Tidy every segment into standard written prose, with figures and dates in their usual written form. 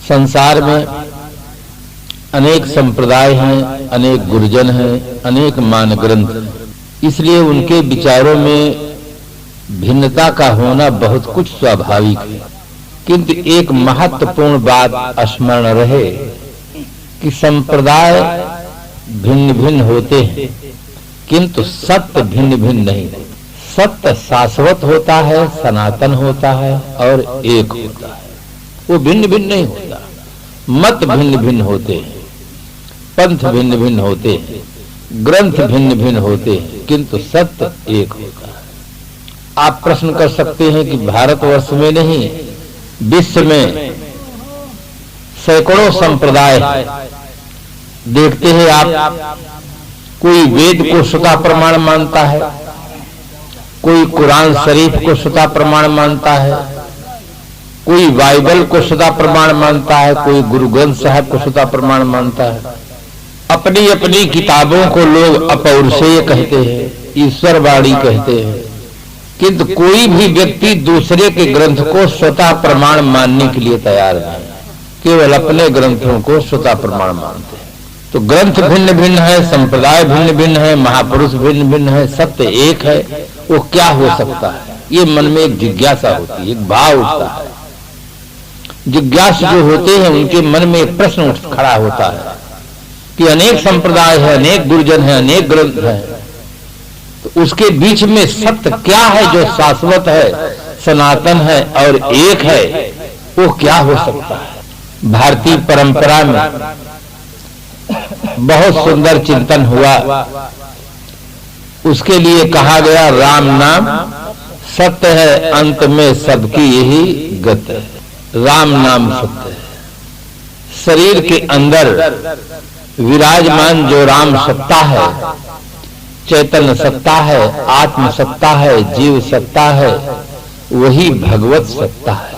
संसार में अनेक संप्रदाय हैं, अनेक गुरुजन हैं, अनेक मान ग्रंथ, इसलिए उनके विचारों में भिन्नता का होना बहुत कुछ स्वाभाविक है। किंतु एक महत्वपूर्ण बात स्मरण रहे कि संप्रदाय भिन्न भिन्न होते हैं किंतु सत्य भिन्न भिन्न नहीं। सत्य शाश्वत होता है, सनातन होता है और एक होता है, वो भिन्न भिन्न नहीं होता। मत भिन्न भिन्न होते हैं, पंथ भिन्न भिन्न होते हैं, ग्रंथ भिन्न भिन्न होते हैं, किंतु सत्य एक होता है। आप प्रश्न कर सकते हैं कि भारतवर्ष में नहीं, विश्व में सैकड़ों संप्रदाय देखते हैं आप। कोई वेद को स्वतः प्रमाण मानता है, कोई कुरान शरीफ को स्वतः प्रमाण मानता है, कोई बाइबल को स्वतः प्रमाण मानता है, कोई गुरु ग्रंथ साहब को स्वतः प्रमाण मानता है। अपनी अपनी किताबों को लोग अपौरुषेय कहते हैं, ईश्वरवाणी कहते हैं, किंतु कोई भी व्यक्ति दूसरे के ग्रंथ को स्वतः प्रमाण मानने के लिए तैयार नहीं, केवल अपने ग्रंथों को स्वतः प्रमाण मानते हैं। तो ग्रंथ भिन्न भिन्न है, संप्रदाय भिन्न भिन्न है, महापुरुष भिन्न भिन्न है, सत्य एक है, वो क्या हो सकता है? ये मन में एक जिज्ञासा होती है, एक भाव उठता है। जिज्ञासु जो होते हैं उनके मन में एक प्रश्न उठ खड़ा होता है कि अनेक संप्रदाय है, अनेक गुरुजन है, अनेक ग्रंथ है, तो उसके बीच में सत्य क्या है जो शाश्वत है, सनातन है और एक है, वो क्या हो सकता है? भारतीय परंपरा में बहुत सुंदर चिंतन हुआ। उसके लिए कहा गया राम नाम सत्य है, अंत में सबकी यही गत है। राम नाम सत्य है। शरीर के अंदर विराजमान जो राम सत्ता है, चैतन्य सत्ता है, आत्म सत्ता है, जीव सत्ता है, वही भगवत सत्ता है,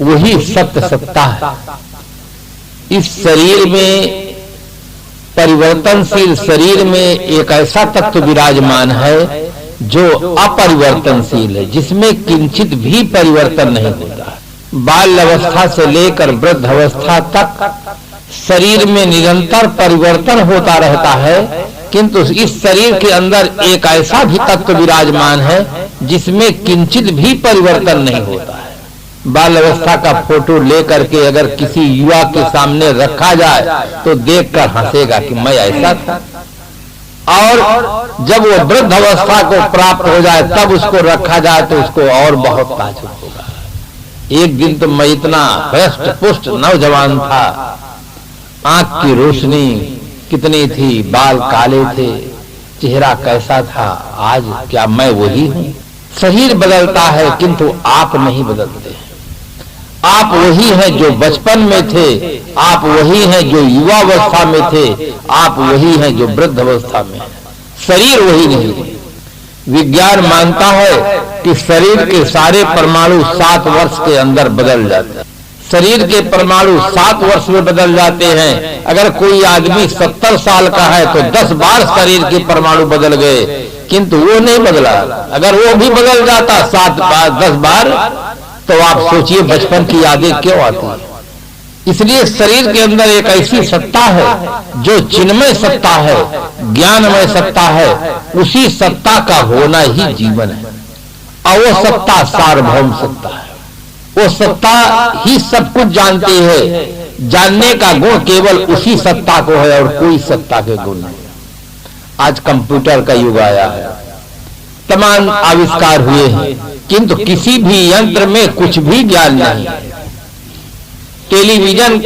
वही सत्य सत्ता है। इस शरीर में, परिवर्तनशील शरीर में एक ऐसा तत्व विराजमान है जो अपरिवर्तनशील है, जिसमें किंचित भी परिवर्तन नहीं होता। बाल अवस्था से लेकर वृद्ध अवस्था तक शरीर में निरंतर परिवर्तन होता रहता है, किंतु इस शरीर के अंदर एक ऐसा भी तत्व विराजमान है जिसमें किंचित भी परिवर्तन नहीं होता है। बाल अवस्था का फोटो लेकर के अगर किसी युवा के सामने रखा जाए तो देखकर हंसेगा कि मैं ऐसा था, और जब वो वृद्ध अवस्था को प्राप्त हो जाए तब उसको रखा जाए तो उसको और बहुत ताज्जुब होगा। एक दिन तो मैं इतना हृष्ट पुष्ट नौजवान था, आंख की रोशनी कितनी थी, बाल काले थे, चेहरा कैसा था, आज क्या मैं वही हूं? शरीर बदलता है किंतु आप नहीं बदलते। आप वही हैं जो बचपन में थे, आप वही हैं जो युवावस्था में थे, आप वही हैं जो वृद्ध अवस्था में। शरीर वही नहीं है। विज्ञान मानता है कि शरीर के सारे परमाणु 7 वर्ष के अंदर बदल जाते हैं। शरीर के परमाणु 7 वर्ष में बदल जाते हैं। अगर कोई आदमी 70 साल का है तो 10 बार शरीर के परमाणु बदल गए, किंतु वो नहीं बदला। अगर वो भी बदल जाता 7 बार 10 बार, तो आप सोचिए बचपन की यादें क्यों आती है। इसलिए शरीर के अंदर एक ऐसी सत्ता है जो चिन्मय सत्ता है, ज्ञानमय सत्ता है, उसी सत्ता का होना ही जीवन है। और वो सत्ता सार्वभौम सत्ता है, वो सत्ता ही सब कुछ जानती है। जानने का गुण केवल उसी सत्ता को है और कोई सत्ता के गुण नहीं। आज कंप्यूटर का युग आया है, तमाम आविष्कार हुए हैं, किंतु किसी भी यंत्र में कुछ भी ज्ञान नहीं है। टेलीविजन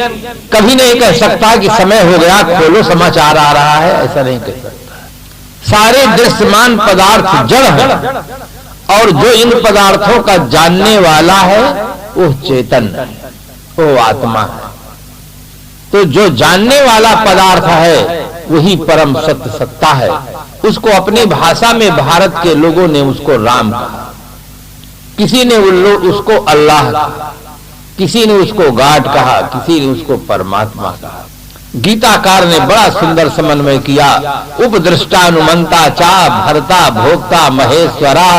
कभी नहीं कह सकता कि समय हो गया खोलो समाचार आ रहा है, ऐसा नहीं कह सकता। सारे दृश्यमान पदार्थ जड़ है और जो इन पदार्थों का जानने वाला है वो चेतन है, वो आत्मा है। तो जो जानने वाला पदार्थ है वही परम सत्य सत्ता है। उसको अपनी भाषा में भारत के लोगों ने उसको राम कहा, किसी ने उसको अल्लाह कहा, किसी ने उसको गॉड कहा, किसी ने उसको परमात्मा कहा। गीताकार ने बड़ा सुंदर समन्वय किया। उपदृष्टानुमंता चा भरता भोक्ता महेश्वरा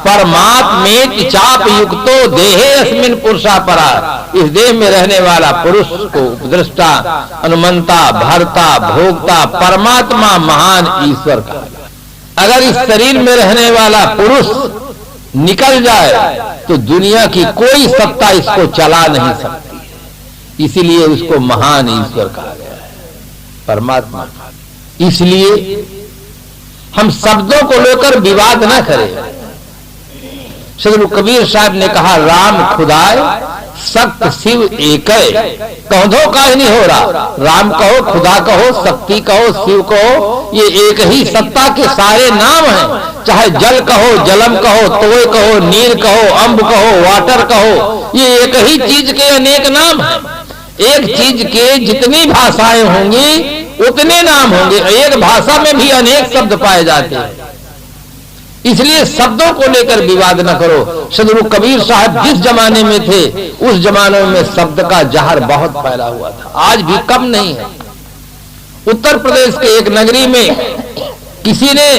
परमात्मेत चाप युक्तो देहे अस्मिन पुरुषा परा। इस देह में रहने वाला पुरुष को उपदृष्टा, अनुमंता, भरता, भोक्ता, परमात्मा महान ईश्वर का। अगर इस शरीर में रहने वाला पुरुष निकल जाए तो दुनिया की कोई सत्ता इसको चला नहीं सकती, इसीलिए उसको महान ईश्वर कहा गया है, परमात्मा। इसलिए हम शब्दों को लेकर विवाद न करें। सदगुरु कबीर साहब ने कहा, राम खुदाए सत्य शिव एक, कहो दो काहे नहीं हो रहा। राम कहो, खुदा कहो, शक्ति कहो, शिव कहो, ये एक ही सत्ता के सारे नाम हैं। चाहे जल कहो, जलम कहो, तोय कहो, नीर कहो, अम्ब कहो, वाटर कहो, ये एक ही चीज के अनेक नाम हैं। एक चीज के जितनी भाषाएं होंगी उतने नाम होंगे। एक भाषा में भी अनेक शब्द पाए जाते हैं, इसलिए शब्दों को लेकर विवाद न करो। सदगुरु कबीर साहब जिस जमाने में थे उस जमाने में शब्द का जहर बहुत फैला हुआ था, आज भी कम नहीं है। उत्तर प्रदेश के एक नगरी में किसी ने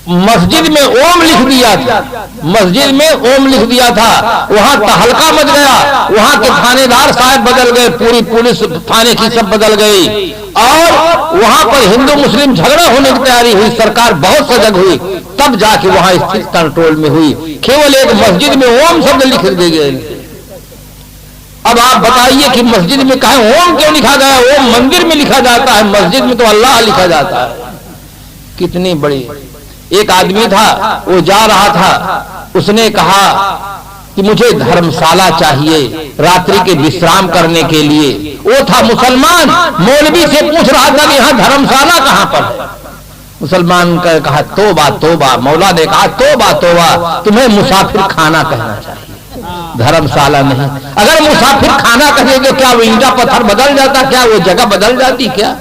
मस्जिद में ओम लिख दिया था, मस्जिद में ओम लिख दिया था, वहां तहलका मच गया। वहां के थानेदार साहब बदल गए, पूरी पुलिस थाने की सब बदल गई और वहां पर हिंदू मुस्लिम झगड़ा होने की तैयारी हुई। सरकार बहुत सजग हुई, तब जाके वहां स्थिति कंट्रोल में हुई। केवल एक मस्जिद में ओम शब्द लिख दिए गए। अब आप बताइए कि मस्जिद में कहे ओम क्यों लिखा गया? ओम मंदिर में लिखा जाता है, मस्जिद में तो अल्लाह लिखा जाता है। कितनी बड़ी। एक आदमी था, वो जा रहा था, उसने कहा कि मुझे धर्मशाला चाहिए रात्रि के विश्राम करने के लिए। वो था मुसलमान, मौलवी से पूछ रहा था कि यहाँ धर्मशाला कहाँ पर है। मुसलमान का कहा तोबा तोबा। मौला ने कहा तोबा तोबा, तुम्हें मुसाफिर खाना कहना चाहिए, धर्मशाला नहीं। अगर मुसाफिर खाना कहेंगे क्या वो ईंटा पत्थर बदल जाता? क्या वो जगह बदल जाती? क्या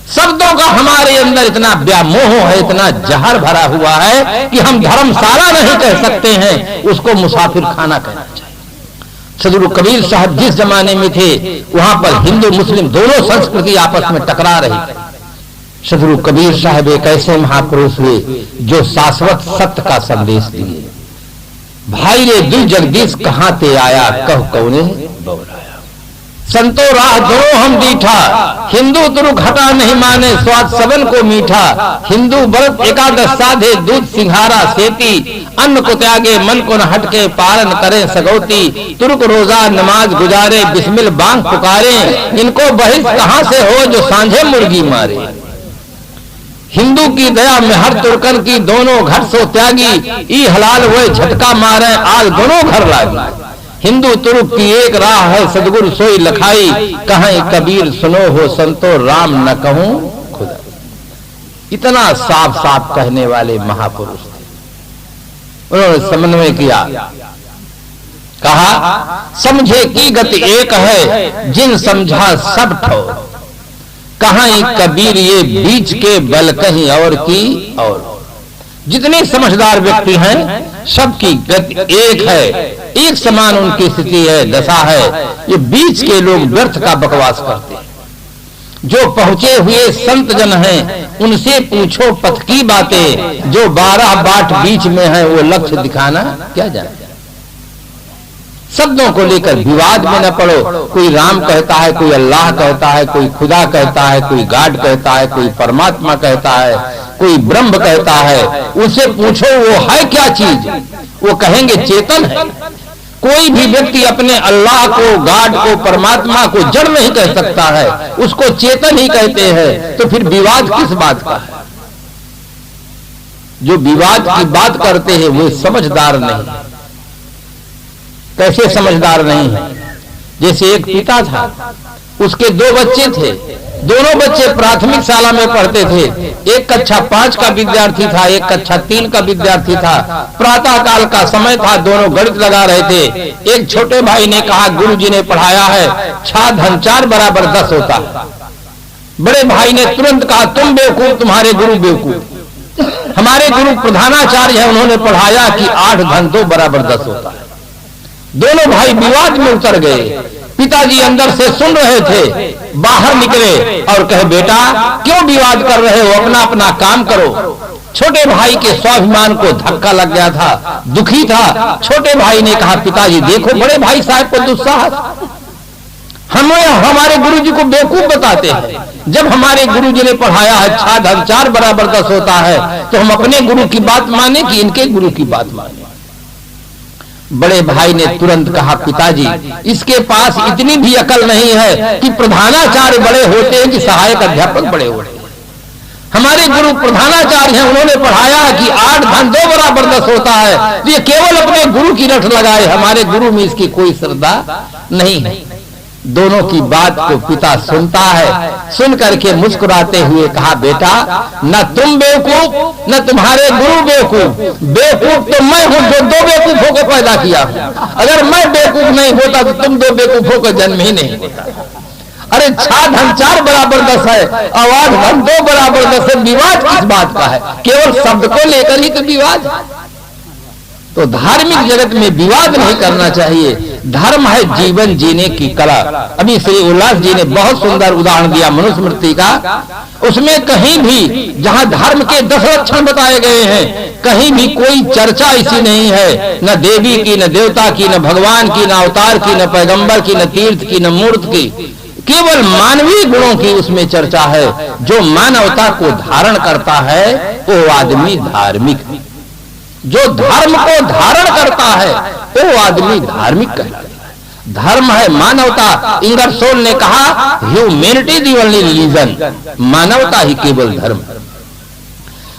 शब्दों का हमारे अंदर इतना व्यामोह है, इतना जहर भरा हुआ है कि हम धर्मशाला नहीं कह सकते हैं, उसको मुसाफिर खाना कहना चाहिए। सदगुरु कबीर साहब जिस जमाने में थे वहां पर हिंदू मुस्लिम दोनों संस्कृति आपस में टकरा रही। सदगुरु कबीर साहब एक ऐसे महापुरुष हुए जो शाश्वत सत्य का संदेश दिए। भाई रे दिल जगदीश कहां ते आया, कह कौने बौराया। संतो राह दोनों हम दीठा, हिंदू तुरु घटा नहीं माने, स्वाद सबन को मीठा। हिंदू व्रत एकादश साधे, दूध सिंघारा सेती, अन्न को त्यागे मन को न हटके, पालन करें सगौती। तुर्क रोजा नमाज गुजारे, बिस्मिल बांग पुकारे, इनको बहिष्ठ कहां से हो जो सांझे मुर्गी मारे। हिंदू की दया में हर तुर्कन की, दोनों घर सो त्यागी, ई हलाल हुए झटका मारे, आज दोनों घर लागी। हिंदू तुर्क की एक राह है, सदगुरु सोई लखाई, कहें कबीर सुनो हो संतो, राम न कहूं खुदा। इतना साफ साफ कहने वाले महापुरुष थे। उन्होंने समन्वय किया, कहा समझे की गति एक है, जिन समझा सब ठोर। कहाँ कबीर ये बीच के बल कहीं और की और। जितने समझदार व्यक्ति हैं सबकी गति एक है, एक समान उनकी स्थिति है, दशा है। ये बीच के लोग व्यर्थ का बकवास करते हैं। जो पहुंचे हुए संत जन हैं उनसे पूछो पथ की बातें, जो 12 बाट बीच में है वो लक्ष्य दिखाना क्या जाने। शब्दों को लेकर विवाद में न पड़ो। कोई राम कहता है, कोई अल्लाह कहता है, कोई खुदा कहता है, कोई गाड कहता है, कोई परमात्मा कहता है, कोई ब्रह्म कहता है। उसे पूछो वो है क्या चीज, वो कहेंगे चेतन है। कोई भी व्यक्ति अपने अल्लाह को, गाड को, परमात्मा को जड़ नहीं कह सकता है, उसको चेतन ही कहते हैं। तो फिर विवाद किस बात का है? जो विवाद की बात करते हैं वो समझदार नहीं। कैसे समझदार नहीं है? जैसे एक पिता था, उसके 2 बच्चे थे। दोनों बच्चे प्राथमिक शाला में पढ़ते थे। एक कक्षा 5 का विद्यार्थी था, एक कक्षा 3 का विद्यार्थी था। प्रातः काल का समय था, दोनों गणित लगा रहे थे। एक छोटे भाई ने कहा गुरुजी ने पढ़ाया है 6 धन 4 बराबर 10 होता है। बड़े भाई ने तुरंत कहा तुम बेवकूफ, तुम्हारे गुरु बेवकूफ। हमारे गुरु प्रधानाचार्य है, उन्होंने पढ़ाया कि 8 धन 2 बराबर 10 होता है। दोनों भाई विवाद में उतर गए। पिताजी अंदर से सुन रहे थे, बाहर निकले और कहे, बेटा क्यों विवाद कर रहे हो, अपना अपना काम करो। छोटे भाई के स्वाभिमान को धक्का लग गया था, दुखी था। छोटे भाई ने कहा, पिताजी देखो बड़े भाई साहब को दुस्साहस, हमें हमारे गुरुजी को बेवकूफ बताते हैं। जब हमारे गुरुजी ने पढ़ाया है 6 धन 4 बराबर 10 होता है, तो हम अपने गुरु की बात माने कि इनके गुरु की बात माने। बड़े भाई ने तुरंत कहा, पिताजी इसके पास इतनी भी अकल नहीं है कि प्रधानाचार्य बड़े होते हैं कि सहायक अध्यापक बड़े होते हैं। हमारे गुरु प्रधानाचार्य हैं, उन्होंने पढ़ाया कि 8 धन 2 बराबर 10 होता है, तो ये केवल अपने गुरु की रट लगाए, हमारे गुरु में इसकी कोई श्रद्धा नहीं है। दोनों की बात को पिता सुनता है, सुन करके मुस्कुराते हुए कहा, बेटा न तुम बेवकूफ न तुम्हारे गुरु बेवकूफ, बेवकूफ तो मैं हूं जो 2 बेवकूफों को पैदा किया। अगर मैं बेवकूफ नहीं होता तो तुम 2 बेवकूफों का जन्म ही नहीं होता। अरे 6 धन 4 बराबर 10 है और 8 धन 2 बराबर 10 है, विवाद किस बात का है? केवल शब्द को लेकर ही तो विवाद। तो धार्मिक जगत में विवाद नहीं करना चाहिए। धर्म है जीवन जीने की कला। अभी श्री उल्लास जी ने बहुत सुंदर उदाहरण दिया मनुस्मृति का। उसमें कहीं भी जहां धर्म के 10 लक्षण बताए गए हैं, कहीं भी कोई चर्चा ऐसी नहीं है, न देवी की, न देवता की, न भगवान की, न अवतार की, न पैगंबर की, न तीर्थ की, न मूर्त की, केवल मानवीय गुणों की उसमें चर्चा है। जो मानवता को धारण करता है वो आदमी धार्मिक, जो धर्म को धारण करता है वो आदमी धार्मिक कहलाता है। धर्म है मानवता। इंगरसोल ने कहा, ह्यूमैनिटी द ओनली रिलीजन, मानवता ही केवल धर्म।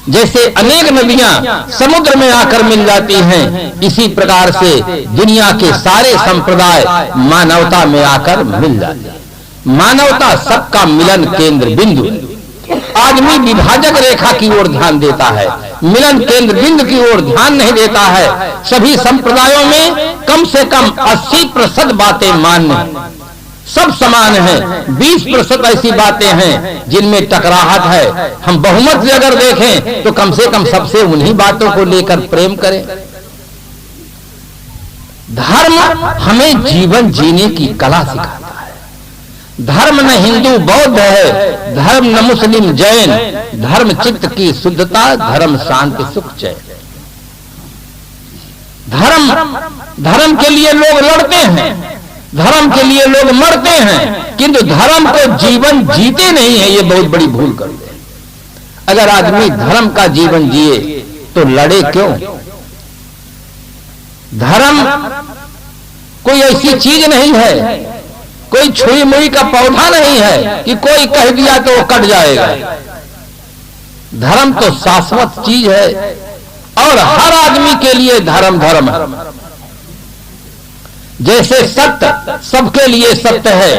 जैसे अनेक नदियां समुद्र में आकर मिल जाती हैं, इसी प्रकार से दुनिया के सारे संप्रदाय मानवता में आकर मिल जाते हैं। मानवता सबका मिलन केंद्र बिंदु। आदमी विभाजक रेखा की ओर ध्यान देता है, मिलन केंद्र बिंदु की ओर ध्यान नहीं देता है। सभी संप्रदायों में कम से कम 80% बातें मान्य, सब समान हैं। 20% ऐसी बातें हैं जिनमें टकराहट है। हम बहुमत से अगर देखें तो कम से कम सबसे उन्हीं बातों को लेकर प्रेम करें। धर्म हमें जीवन जीने की कला सिखाता है। धर्म न हिंदू बौद्ध है, धर्म न मुस्लिम जैन, धर्म चित्त की शुद्धता, धर्म शांति सुख चैन। धर्म के लिए लोग लड़ते हैं, धर्म के लिए लोग मरते हैं, किंतु धर्म को जीवन जीते नहीं है। ये बहुत बड़ी भूल करते हैं। अगर आदमी धर्म का जीवन जिए तो लड़े क्यों? धर्म कोई ऐसी चीज नहीं है, कोई छुई मुई का पौधा नहीं है कि कोई कह दिया तो वो कट जाएगा। धर्म तो शाश्वत चीज है और हर आदमी के लिए धर्म धर्म है। जैसे सत्य सबके लिए सत्य है।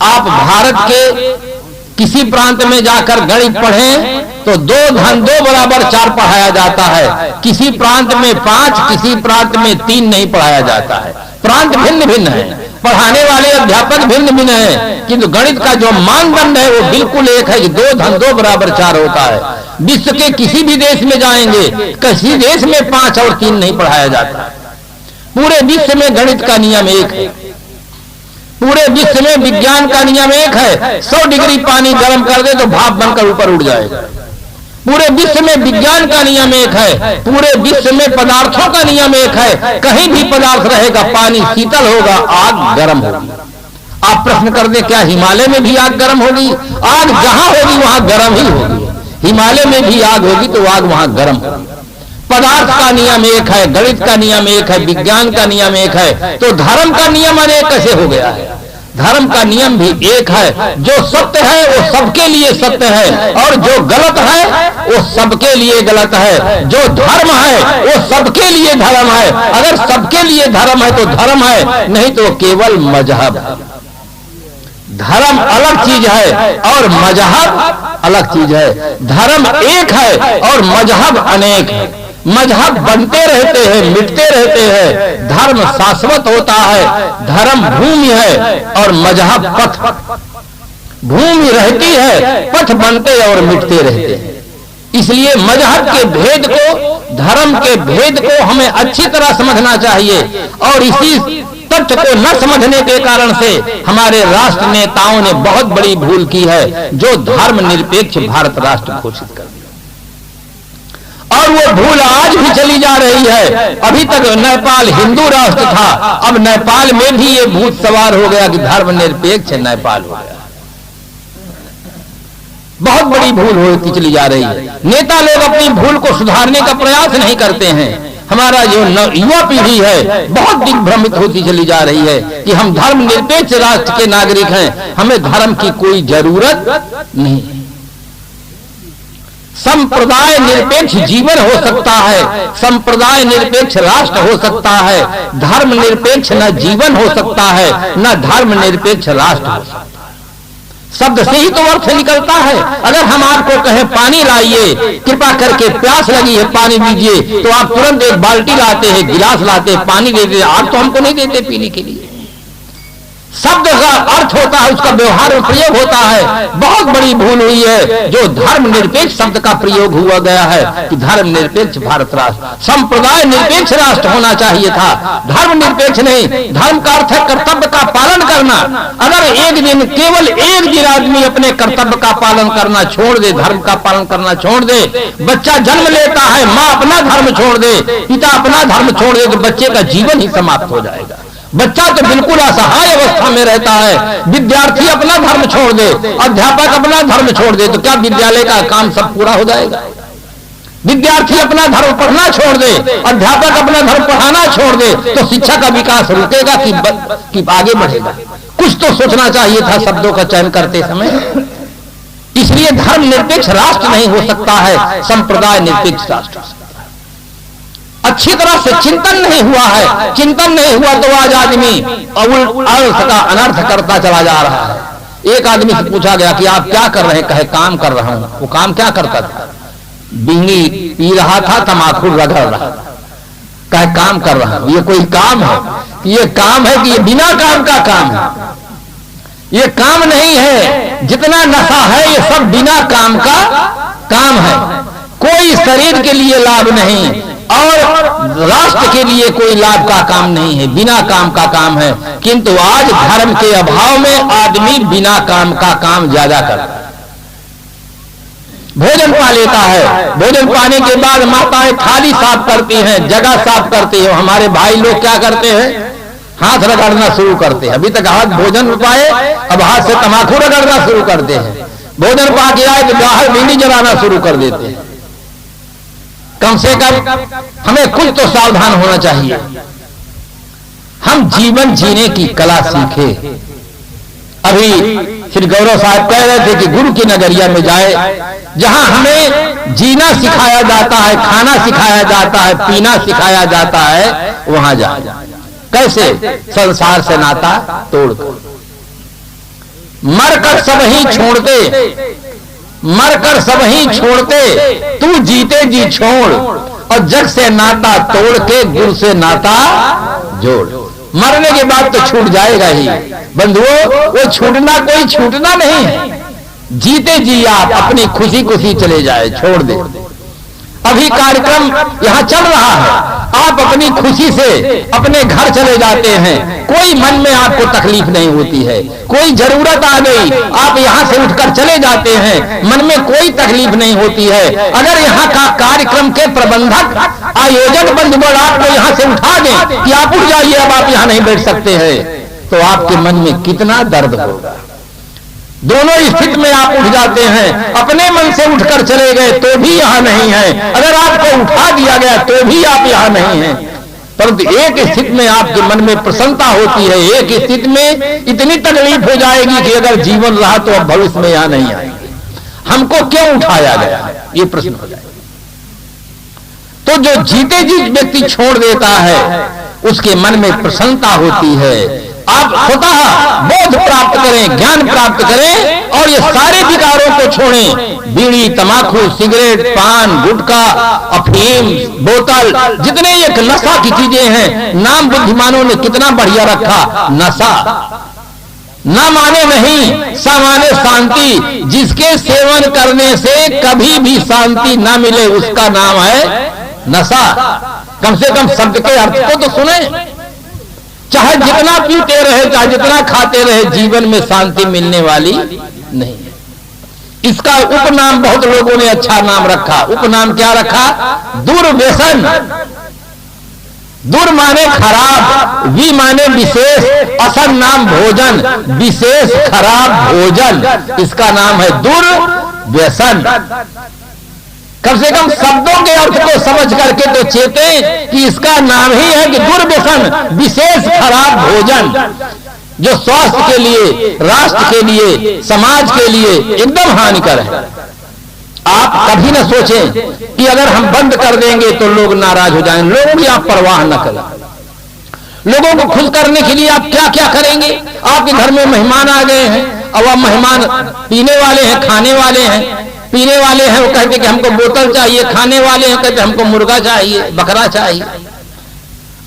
आप भारत के किसी प्रांत में जाकर गणित पढ़ें तो 2 धन 2 बराबर 4 पढ़ाया जाता है। किसी प्रांत में 5, किसी प्रांत में 3 नहीं पढ़ाया जाता है। प्रांत भिन्न भिन्न है, पढ़ाने वाले अध्यापक भिन्न भिन्न हैं, किंतु गणित का जो मानदंड है वो बिल्कुल एक है कि 2 धन 2 बराबर 4 होता है। विश्व के किसी भी देश में जाएंगे, किसी देश में 5 और 3 नहीं पढ़ाया जाता। पूरे विश्व में गणित का नियम एक है। पूरे विश्व में विज्ञान का नियम एक है। 100 डिग्री पानी गर्म कर दे तो भाप बनकर ऊपर उड़ जाएगा। पूरे विश्व में विज्ञान का नियम एक है। पूरे विश्व में पदार्थों का नियम एक है। कहीं भी पदार्थ रहेगा, पानी शीतल होगा, आग गर्म होगी। आप प्रश्न कर दे, क्या हिमालय में भी आग गर्म होगी? आग जहां होगी वहां गर्म ही होगी। हिमालय में भी आग होगी तो आग वहां गर्म होगी। पदार्थ का नियम एक है, गणित का नियम एक है, विज्ञान का नियम एक है, तो धर्म का नियम अनेक कैसे हो गया है? धर्म का नियम भी एक है। जो सत्य है वो सबके लिए सत्य है और जो गलत है वो सबके लिए गलत है। जो धर्म है वो सबके लिए धर्म है। अगर सबके लिए धर्म है तो धर्म है, नहीं तो केवल मजहब है। धर्म अलग चीज है और मजहब अलग चीज है। धर्म एक है और मजहब अनेक है। मजहब बनते रहते हैं, मिटते रहते हैं। धर्म शाश्वत होता है। धर्म भूमि है और मजहब पथ। भूमि रहती है, पथ बनते और मिटते रहते हैं। इसलिए मजहब के भेद को, धर्म के भेद को हमें अच्छी तरह समझना चाहिए और इसी तथ्य को न समझने के कारण से हमारे राष्ट्र नेताओं ने बहुत बड़ी भूल की है, जो धर्मनिरपेक्ष भारत राष्ट्र घोषित कर दिया। और वो भूल आज भी चली जा रही है। अभी तक नेपाल हिंदू राष्ट्र था, अब नेपाल में भी ये भूत सवार हो गया कि धर्मनिरपेक्ष नेपाल हो गया। बहुत बड़ी भूल होती चली जा रही है। नेता लोग अपनी भूल को सुधारने का प्रयास नहीं करते हैं। हमारा जो युवा पीढ़ी है बहुत दिग्भ्रमित होती चली जा रही है कि हम धर्मनिरपेक्ष राष्ट्र के नागरिक हैं, हमें धर्म की कोई जरूरत नहीं। संप्रदाय निरपेक्ष जीवन हो सकता है, संप्रदाय निरपेक्ष राष्ट्र हो सकता है, धर्म निरपेक्ष न जीवन हो सकता है न धर्म निरपेक्ष राष्ट्र हो सकता है। शब्द से ही तो अर्थ निकलता है। अगर हम आपको कहें पानी लाइए, कृपा करके प्यास लगी है पानी दीजिए, तो आप तुरंत एक बाल्टी लाते हैं, गिलास लाते हैं, पानी देते हैं। आप तो हमको नहीं देते पीने के लिए। शब्द का अर्थ होता है, उसका व्यवहार में प्रयोग होता है। बहुत बड़ी भूल हुई है जो धर्मनिरपेक्ष शब्द का प्रयोग हुआ गया है कि धर्मनिरपेक्ष भारत राष्ट्र, संप्रदाय निरपेक्ष राष्ट्र होना चाहिए था, धर्मनिरपेक्ष नहीं। धर्म का अर्थ है कर्तव्य का पालन करना। अगर एक दिन, केवल एक दिन आदमी अपने कर्तव्य का पालन करना छोड़ दे, धर्म का पालन करना छोड़ दे, बच्चा जन्म लेता है, माँ अपना धर्म छोड़ दे, पिता अपना धर्म छोड़ दे, तो बच्चे का जीवन ही समाप्त हो जाएगा। बच्चा तो बिल्कुल असहाय अवस्था में रहता है। विद्यार्थी अपना धर्म छोड़ दे, अध्यापक अपना धर्म छोड़ दे, तो क्या विद्यालय का काम सब पूरा हो जाएगा? विद्यार्थी अपना धर्म पढ़ना छोड़ दे, अध्यापक अपना धर्म पढ़ाना छोड़ दे, तो शिक्षा का विकास रुकेगा कि आगे बढ़ेगा? कुछ तो सोचना चाहिए था शब्दों का चयन करते समय। इसलिए धर्म निरपेक्ष राष्ट्र नहीं हो सकता है, संप्रदाय निरपेक्ष राष्ट्र। अच्छी तरह से चिंतन नहीं हुआ है। चिंतन नहीं हुआ तो आज आदमी अर्थ का अनर्थ करता चला जा रहा है। एक आदमी से पूछा गया कि आप क्या कर रहे हैं? कहे काम कर रहा हूं। वो काम क्या करता था? बीड़ी पी रहा था, तमाकू रगड़ रहा था। कहे काम कर रहा हूं। ये कोई काम है? ये काम है कि ये बिना काम का काम है? ये काम नहीं है। जितना नशा है ये सब बिना काम का काम है। कोई शरीर के लिए लाभ नहीं और राष्ट्र के लिए कोई लाभ का काम नहीं है, बिना काम का काम है। किंतु आज धर्म के अभाव में आदमी बिना काम का काम ज्यादा करता है। भोजन पा लेता है, भोजन पाने के बाद माताएं थाली साफ करती हैं, जगह साफ करती है। हमारे भाई लोग क्या करते हैं? हाथ रगड़ना शुरू करते हैं। अभी तक हाथ भोजन पाए, अब हाथ से तम्बाकू रगड़ना शुरू करते हैं। भोजन पा के आए तो बाहर बीड़ी जलाना शुरू कर देते हैं। कम से कम हमें कुछ तो सावधान होना चाहिए। हम जीवन जीने की कला सीखे। अभी श्री गौरव साहब कह रहे थे कि गुरु की नगरिया में जाए, जहां हमें जीना सिखाया जाता है, खाना सिखाया जाता है, पीना सिखाया जाता है, वहां जाए। कैसे? संसार से नाता तोड़कर, मरकर सब ही छोड़ते, मरकर सब ही छोड़ते, तू जीते जी छोड़, और जग से नाता तोड़ के गुरु से नाता जोड़। मरने के बाद तो छूट जाएगा ही बंधुओं, वो छूटना कोई छूटना नहीं है। जीते जी आप अपनी खुशी खुशी चले जाए, छोड़ दे। अभी कार्यक्रम यहां चल रहा है, आप अपनी खुशी से अपने घर चले जाते हैं, कोई मन में आपको तकलीफ नहीं होती है। कोई जरूरत आ गई, आप यहां से उठकर चले जाते हैं, मन में कोई तकलीफ नहीं होती है। अगर यहां का कार्यक्रम के प्रबंधक, आयोजक बंधुगण आपको यहां से उठा दें कि आप उठ जाइए, अब आप यहां नहीं बैठ सकते हैं, तो आपके मन में कितना दर्द होगा। दोनों स्थिति में आप उठ जाते हैं। अपने मन से उठकर चले गए तो भी यहां नहीं है, अगर आपको उठा दिया गया तो भी आप यहां नहीं हैं। परंतु एक स्थिति में आपके मन में प्रसन्नता होती है, एक स्थिति में इतनी तकलीफ हो जाएगी कि अगर जीवन रहा तो अब भविष्य में यहां नहीं आएंगे। हमको क्यों उठाया गया, ये प्रश्न हो जाएगा। तो जो जीते जी व्यक्ति छोड़ देता है उसके मन में प्रसन्नता होती है। आप स्वतः बोध प्राप्त करें, ज्ञान प्राप्त करें और ये सारे विकारों को छोड़ें। बीड़ी, तमाकू, सिगरेट, पान, गुटखा, अफीम, बोतल, जितने ये नशा की चीजें हैं, नाम बुद्धिमानों ने कितना बढ़िया रखा, नशा। न माने नहीं, सामान्य शांति। जिसके सेवन करने से कभी भी शांति न मिले उसका नाम है नशा। कम से कम शब्द के अर्थ को तो सुने। चाहे जितना पीते रहे, चाहे जितना खाते रहे, जीवन में शांति मिलने वाली नहीं है। इसका उपनाम बहुत लोगों ने अच्छा नाम रखा। उपनाम क्या रखा? दुर्व्यसन। दुर माने खराब, वी माने विशेष, असल नाम भोजन, विशेष खराब भोजन, इसका नाम है दुर्व्यसन। कम से कम शब्दों के अर्थ को समझ करके तो चेते कि इसका नाम ही है कि दुर्व्यसन, विशेष खराब भोजन, जो स्वास्थ्य के लिए, राष्ट्र के लिए, समाज के लिए एकदम हानिकर है। आप कभी न सोचें कि अगर हम बंद कर देंगे तो लोग नाराज हो जाएंगे। लोगों की आप परवाह न करें। लोगों को खुश करने के लिए आप क्या क्या करेंगे? आपके घर में मेहमान आ गए हैं, अब आप मेहमान पीने वाले हैं, खाने वाले हैं। पीने वाले हैं वो कहते कि हमको बोतल चाहिए, खाने वाले हैं कहते हमको मुर्गा चाहिए, बकरा चाहिए।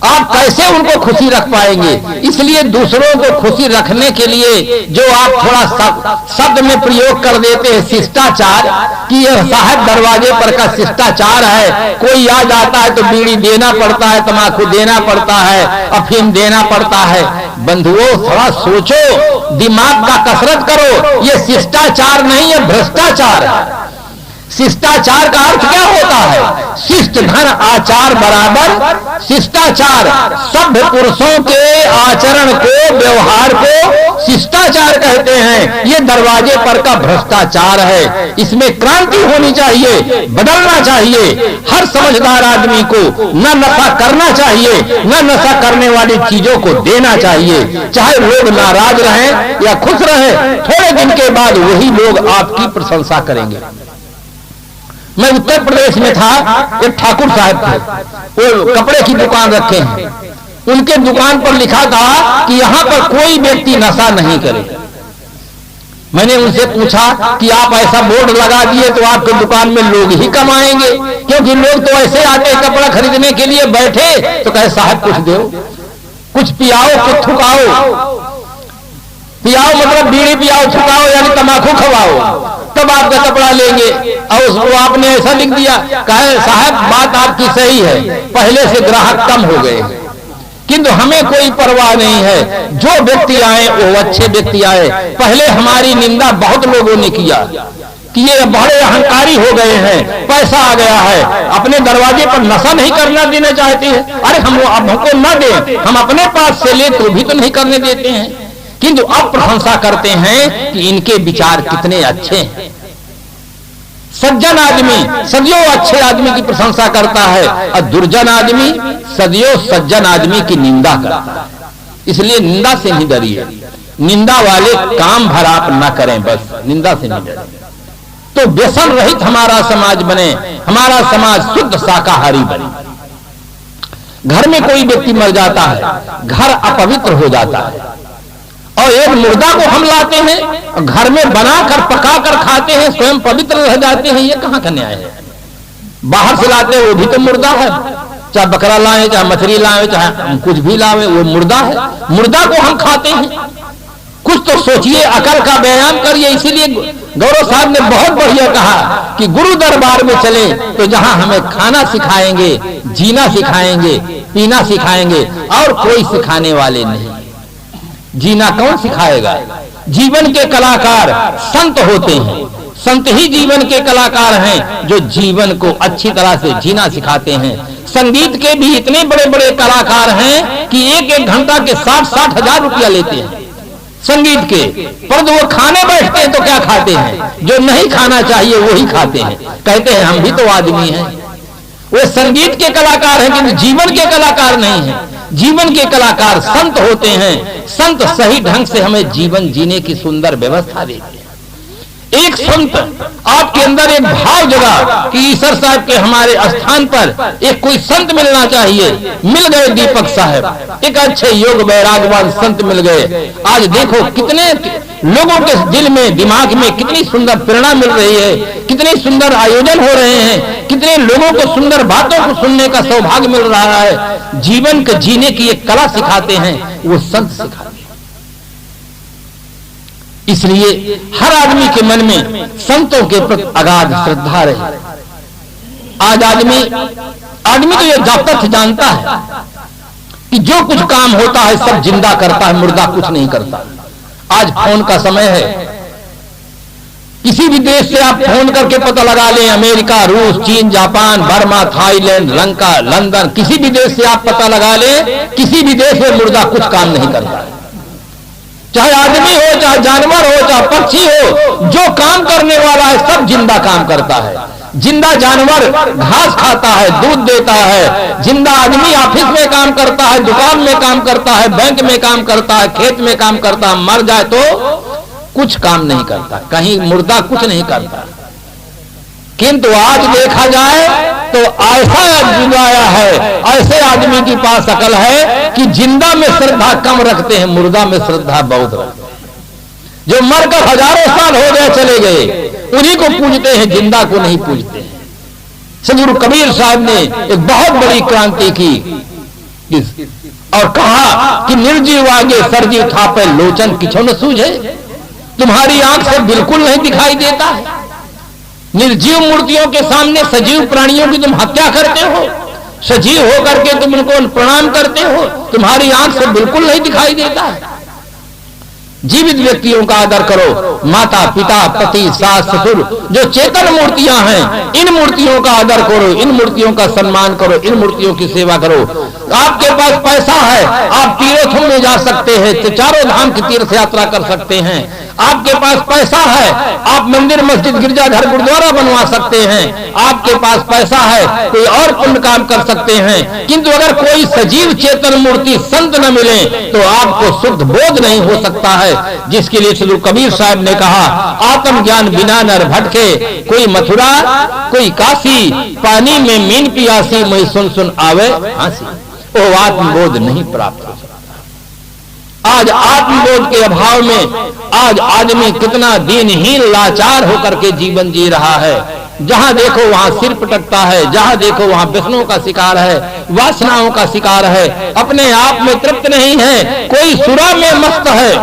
आप कैसे उनको खुशी रख पाएंगे? इसलिए दूसरों को खुशी रखने के लिए जो आप थोड़ा शब्द में प्रयोग कर देते हैं, शिष्टाचार, कि यह साहब दरवाजे पर का शिष्टाचार है। कोई आ जाता है तो बीड़ी देना पड़ता है, तम्बाकू देना पड़ता है, अफीम देना पड़ता है। बंधुओं, थोड़ा सोचो, दिमाग का कसरत करो। ये शिष्टाचार नहीं है, भ्रष्टाचार है। शिष्टाचार का अर्थ क्या होता है? शिष्ट धन आचार बराबर शिष्टाचार। सभ्य पुरुषों के आचरण को, व्यवहार को शिष्टाचार कहते हैं। ये दरवाजे पर का भ्रष्टाचार है। इसमें क्रांति होनी चाहिए, बदलना चाहिए। हर समझदार आदमी को न नशा करना चाहिए, न नशा करने वाली चीजों को देना चाहिए। चाहे लोग नाराज रहें या खुश रहें, थोड़े दिन के बाद वही लोग आपकी प्रशंसा करेंगे। मैं उत्तर प्रदेश में था, एक ठाकुर साहब थे, वो कपड़े की दुकान रखे हैं। उनके दुकान पर लिखा था कि यहां पर कोई व्यक्ति नशा नहीं करे। मैंने उनसे पूछा कि आप ऐसा बोर्ड लगा दिए तो आपकी दुकान में लोग ही कम आएंगे, क्योंकि लोग तो ऐसे आते कपड़ा खरीदने के लिए। बैठे तो कहे साहब कुछ दो, कुछ पियाओ, कुछ थुकाओ। पियाओ मतलब बीड़ी पियाओ, थुकाओ यानी तम्बाकू खवाओ, तब आपका कपड़ा लेंगे। और उसको आपने ऐसा लिख दिया, कहे साहब बात आपकी सही है, पहले से ग्राहक कम हो गए, किंतु हमें कोई परवाह नहीं है। जो व्यक्ति आए वो अच्छे व्यक्ति आए। पहले हमारी निंदा बहुत लोगों ने किया कि ये बड़े अहंकारी हो गए हैं, पैसा आ गया है, अपने दरवाजे पर नशा नहीं करना देना चाहते हैं। अरे हम हमको न दें, हम अपने पास से ले तो भी तो नहीं करने देते हैं। किंतु अब प्रशंसा करते हैं कि इनके विचार कितने अच्छे हैं। सज्जन आदमी सदियों अच्छे आदमी की प्रशंसा करता है, और दुर्जन आदमी सदियों सज्जन आदमी की निंदा करता है। इसलिए निंदा से नहीं डरिए। निंदा वाले काम भर आप न करें, बस निंदा से नहीं डरिए। तो व्यसन रहित हमारा समाज बने, हमारा समाज शुद्ध शाकाहारी बने। घर में कोई व्यक्ति मर जाता है, घर अपवित्र हो जाता है, और एक मुर्दा को हम लाते हैं, घर में बनाकर पकाकर खाते हैं, स्वयं पवित्र रह जाते हैं। ये कहां का न्याय है? बाहर से लाते हैं वो भी तो मुर्दा है, चाहे बकरा लाए, चाहे मछली लाए, चाहे कुछ भी लाए, वो मुर्दा है। मुर्दा को हम खाते हैं। कुछ तो सोचिए, अकल का व्यायाम करिए। इसीलिए गौरव साहब ने बहुत बढ़िया कहा कि गुरु दरबार में चले तो जहां हमें खाना सिखाएंगे, जीना सिखाएंगे, पीना सिखाएंगे, और कोई सिखाने वाले नहीं। जीना कौन सिखाएगा? जीवन के कलाकार संत होते हैं। संत ही जीवन के कलाकार हैं, जो जीवन को अच्छी तरह से जीना सिखाते हैं। संगीत के भी इतने बड़े बड़े कलाकार हैं कि एक एक घंटा के 60-60 हजार रुपया लेते हैं संगीत के, परंतु वो खाने बैठते हैं तो क्या खाते हैं? जो नहीं खाना चाहिए वही खाते हैं। कहते हैं हम भी तो आदमी हैं। वे संगीत के कलाकार हैं, किंतु जीवन के कलाकार नहीं हैं। जीवन के कलाकार संत होते हैं। संत सही ढंग से हमें जीवन जीने की सुंदर व्यवस्था देते हैं। एक संत आपके अंदर एक भाव जगा कि ईश्वर साहब के हमारे स्थान पर एक कोई संत मिलना चाहिए। मिल गए दीपक साहब, एक अच्छे योग वैरागवान संत मिल गए। आज देखो कितने लोगों के दिल में, दिमाग में कितनी सुंदर प्रेरणा मिल रही है, कितने सुंदर आयोजन हो रहे हैं, कितने लोगों को सुंदर बातों को सुनने का सौभाग्य मिल रहा है। जीवन के जीने की एक कला सिखाते हैं, वो संत सिखाते हैं। इसलिए हर आदमी के मन में संतों के प्रति अगाध श्रद्धा रहे। आज आदमी तो ये तथ्य जानता है कि जो कुछ काम होता है सब जिंदा करता है, मुर्दा कुछ नहीं करता। आज फोन का समय है, किसी भी देश से आप फोन करके पता लगा लें, अमेरिका, रूस, चीन, Japan, Burma, Thailand, Lanka, London, किसी भी देश से आप पता लगा लें, किसी भी देश में मुर्दा कुछ काम नहीं करता है। चाहे आदमी हो, चाहे जानवर हो, चाहे पक्षी हो, जो काम करने वाला है सब जिंदा काम करता है। जिंदा जानवर घास खाता है, दूध देता है। जिंदा आदमी ऑफिस में काम करता है, दुकान में काम करता है, बैंक में काम करता है, खेत में काम करता है। मर जाए तो कुछ काम नहीं करता, कहीं मुर्दा कुछ नहीं करता। किंतु आज देखा जाए तो ऐसा युग आया है, ऐसे आदमी के पास अकल है कि जिंदा में श्रद्धा कम रखते हैं, मुर्दा में श्रद्धा बहुत रखते हैं। जो मरकर हजारों साल हो गए चले गए उन्हीं को पूजते हैं, जिंदा को नहीं पूजते हैं। सदगुरु कबीर साहब ने एक बहुत बड़ी क्रांति की और कहा कि निर्जीव आगे सरजीव थापे लोचन किछो न सूझे। तुम्हारी आंख से बिल्कुल नहीं दिखाई देता है। निर्जीव मूर्तियों के सामने सजीव प्राणियों की तुम हत्या करते हो, सजीव होकर के तुम उनको प्रणाम करते हो, तुम्हारी आंख से बिल्कुल नहीं दिखाई देता है। जीवित व्यक्तियों का आदर करो, माता पिता पति सास ससुर जो चेतन मूर्तियां हैं, इन मूर्तियों का आदर करो, इन मूर्तियों का सम्मान करो, इन मूर्तियों की सेवा करो। आपके पास पैसा है, आप तीर्थों में जा सकते हैं, तो चारों धाम की तीर्थ यात्रा कर सकते हैं। आपके पास पैसा है, आप मंदिर मस्जिद गिरजाघर गुरुद्वारा बनवा सकते हैं। आपके पास पैसा है, कोई और पुण्य काम कर सकते हैं। किंतु अगर कोई सजीव चेतन मूर्ति संत न मिले तो आपको शुद्ध बोध नहीं हो सकता है। जिसके लिए सदगुरु कबीर साहब ने कहा, आत्मज्ञान बिना नर भटके, कोई मथुरा कोई काशी, पानी में मीन पियासी, मैं सुन सुन आवे हंसी। वो आत्मबोध नहीं प्राप्त हो सकता। आज आत्मबोध के अभाव में आज आदमी कितना दीनहीन लाचार होकर के जीवन जी रहा है। जहां देखो वहां सिर पटकता है, जहां देखो वहां व्यसनों का शिकार है, वासनाओं का शिकार है, अपने आप में तृप्त नहीं है। कोई सुरा में मस्त है,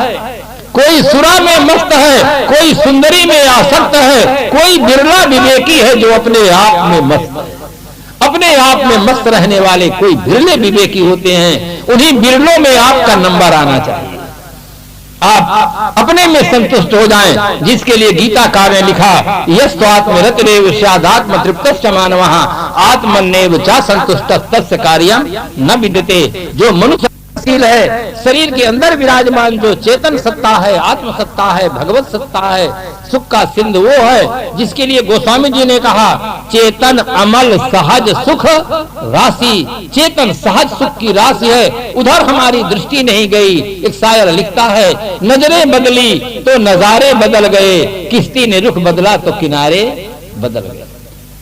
कोई सुरा में मस्त है, कोई सुंदरी में आसक्त है, कोई बिरला विवेकी है जो अपने आप में मस्त है। अपने आप में मस्त रहने वाले कोई बिरले विवेकी होते हैं, उन्हीं बिरलों में आपका नंबर आना चाहिए। आप अपने में संतुष्ट हो जाएं, जिसके लिए गीताकार ने लिखा, यस्तु आत्मरतिरेव स्यादात्म तृप्तश्च मानवः आत्मन्नेव च संतुष्टः तस्य कार्यं न विद्यते। जो मनुष्य है, शरीर के अंदर विराजमान जो चेतन सत्ता है, आत्म सत्ता है, भगवत सत्ता है, सुख का सिंधु वो है जिसके लिए गोस्वामी जी ने कहा, चेतन अमल सहज सुख राशि। चेतन सहज सुख की राशि है, उधर हमारी दृष्टि नहीं गई। एक शायर लिखता है, नजरें बदली तो नजारे बदल गए, किश्ती ने रुख बदला तो किनारे बदल गए।